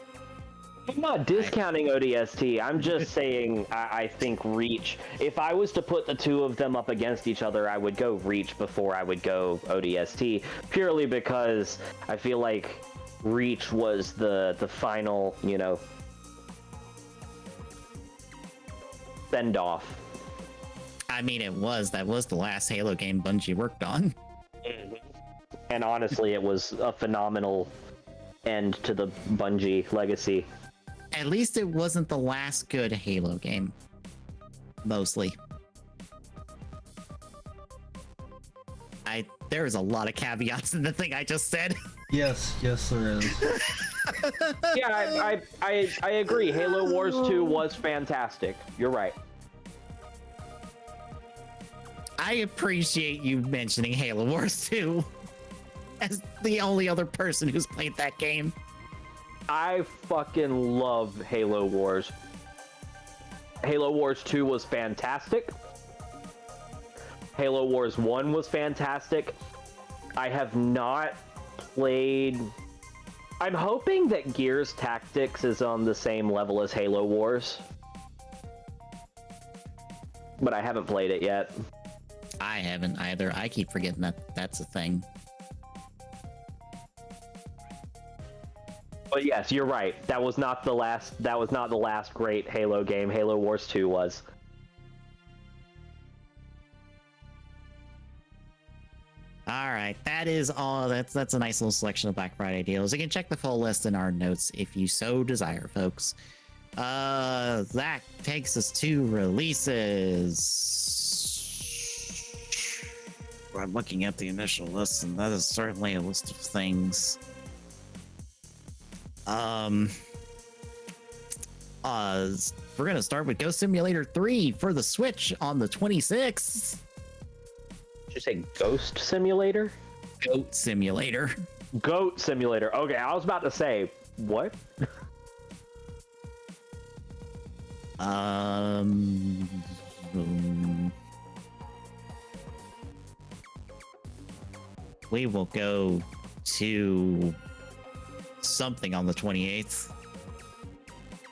I'm not discounting ODST. I'm just saying I think Reach. If I was to put the two of them up against each other, I would go Reach before I would go ODST, purely because I feel like Reach was the final, send off. I mean, that was the last Halo game Bungie worked on. And honestly, it was a phenomenal end to the Bungie legacy. At least it wasn't the last good Halo game. Mostly. There's a lot of caveats in the thing I just said. Yes, there is. Yeah, I agree. Halo Wars 2 was fantastic. You're right. I appreciate you mentioning Halo Wars 2 as the only other person who's played that game. I fucking love Halo Wars. Halo Wars 2 was fantastic. Halo Wars 1 was fantastic. I have not played... I'm hoping that Gears Tactics is on the same level as Halo Wars. But I haven't played it yet. I haven't either. I keep forgetting that that's a thing. But yes, you're right. That was not the last great Halo game. Halo Wars 2 was. All right, that is all. That's a nice little selection of Black Friday deals. You can check the full list in our notes if you so desire, folks. That takes us to releases. I'm looking at the initial list, and that is certainly a list of things. We're gonna start with Ghost Simulator 3 for the Switch on the 26th. Did you say Ghost Simulator? Goat Simulator. Goat Simulator. Okay, I was about to say, what? We will go to something on the 28th.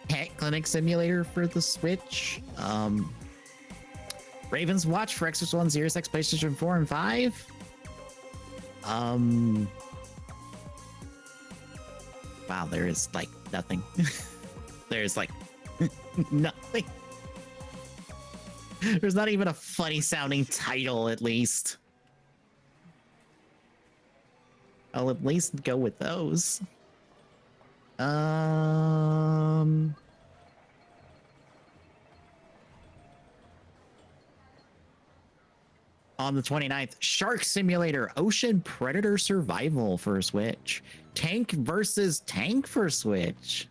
Pet Clinic Simulator for the Switch. Raven's Watch for Xbox One, Series X, PlayStation 4 and 5. Wow, there is like nothing. There's like nothing. There's not even a funny sounding title, at least. I'll at least go with those. On the 29th, Shark Simulator Ocean Predator Survival for Switch. Tank versus Tank for Switch.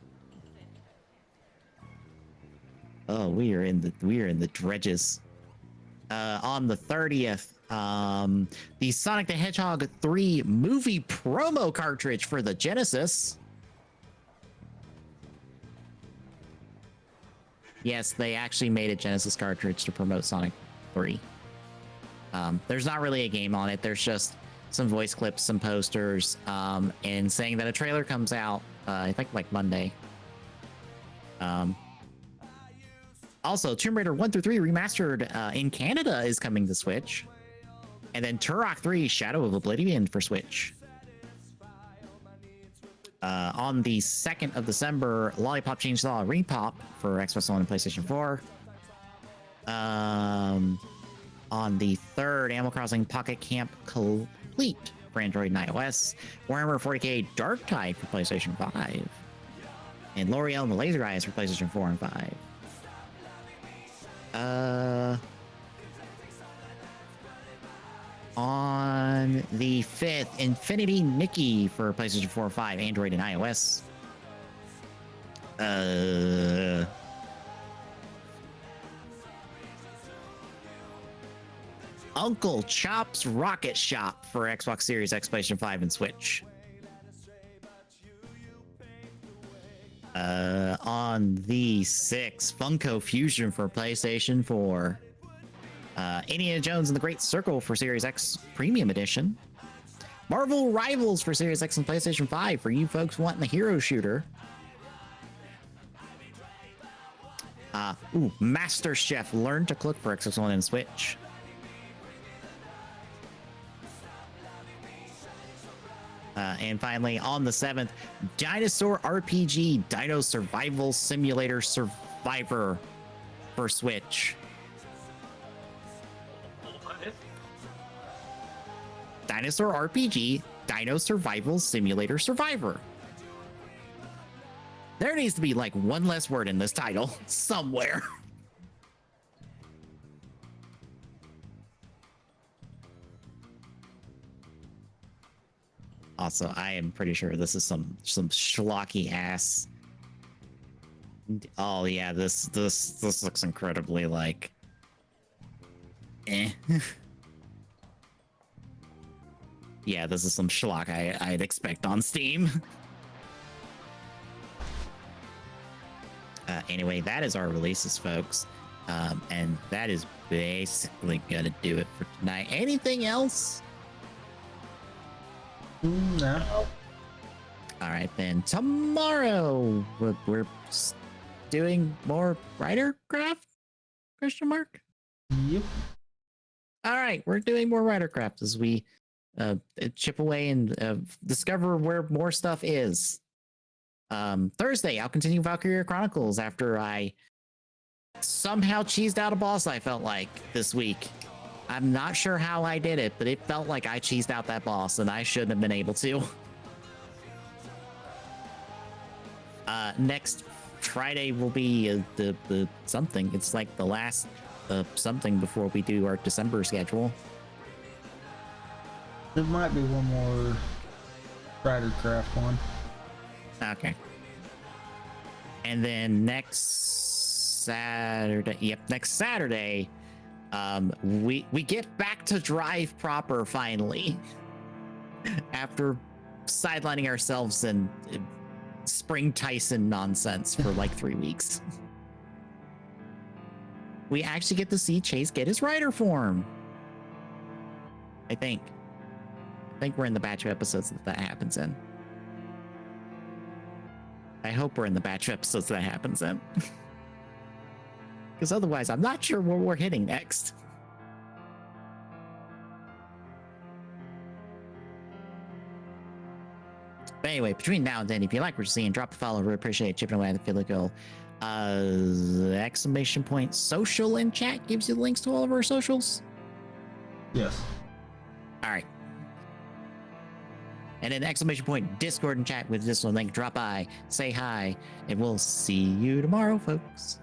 Oh, we are in the dredges. On the 30th, the Sonic the Hedgehog 3 movie promo cartridge for the Genesis. Yes, they actually made a Genesis cartridge to promote Sonic 3. There's not really a game on it. There's just some voice clips, some posters, and saying that a trailer comes out, I think like Monday. Also, Tomb Raider 1 through 3 remastered in Canada is coming to Switch. And then Turok 3 Shadow of Oblivion for Switch. On the 2nd of December, Lollipop Chainsaw Repop for Xbox One and PlayStation 4. On the 3rd, Animal Crossing Pocket Camp Complete for Android and iOS. Warhammer 40k Dark Tide for PlayStation 5. And L'Oreal and the Laser Eyes for PlayStation 4 and 5. On the 5th, Infinity Nikki for PlayStation 4 and 5, Android and iOS. Uncle Chop's Rocket Shop for Xbox Series X, PlayStation 5, and Switch. On the 6th, Funko Fusion for PlayStation 4. Indiana Jones and the Great Circle for Series X Premium Edition. Marvel Rivals for Series X and PlayStation 5 for you folks wanting the hero shooter. Master Chef Learn to Cook for Xbox One and Switch. And finally, on the 7th, Dinosaur RPG Dino Survival Simulator Survivor for Switch. Dinosaur RPG, Dino Survival Simulator Survivor. There needs to be like one less word in this title somewhere. Also, I am pretty sure this is some schlocky ass. Oh yeah, this looks incredibly like eh. Yeah, this is some schlock I'd expect on Steam. Anyway, that is our releases, folks. And that is basically gonna do it for tonight. Anything else? No. All right, then tomorrow we're doing more writer craft? Question mark. Yep. All right, we're doing more writer craft as we chip away and discover where more stuff is. Thursday, I'll continue Valkyria Chronicles after I somehow cheesed out a boss. I felt like this week. I'm not sure how I did it, but it felt like I cheesed out that boss, and I shouldn't have been able to. Next Friday will be the something. It's like the last something before we do our December schedule. There might be one more Ridercraft one. Okay. And then next Saturday, we get back to Drive proper finally. After sidelining ourselves in Spring Tyson nonsense for like 3 weeks. We actually get to see Chase get his rider form. I think we're in the batch of episodes that happens in. I hope we're in the batch of episodes that happens in. Because otherwise, I'm not sure where we're hitting next. But anyway, between now and then, if you like what you're seeing, drop a follow. Really appreciate it. Chipping away at the Filico. !social in chat gives you the links to all of our socials. Yes. All right. And then ! Discord and chat with this one link. Drop by, say hi, and we'll see you tomorrow, folks.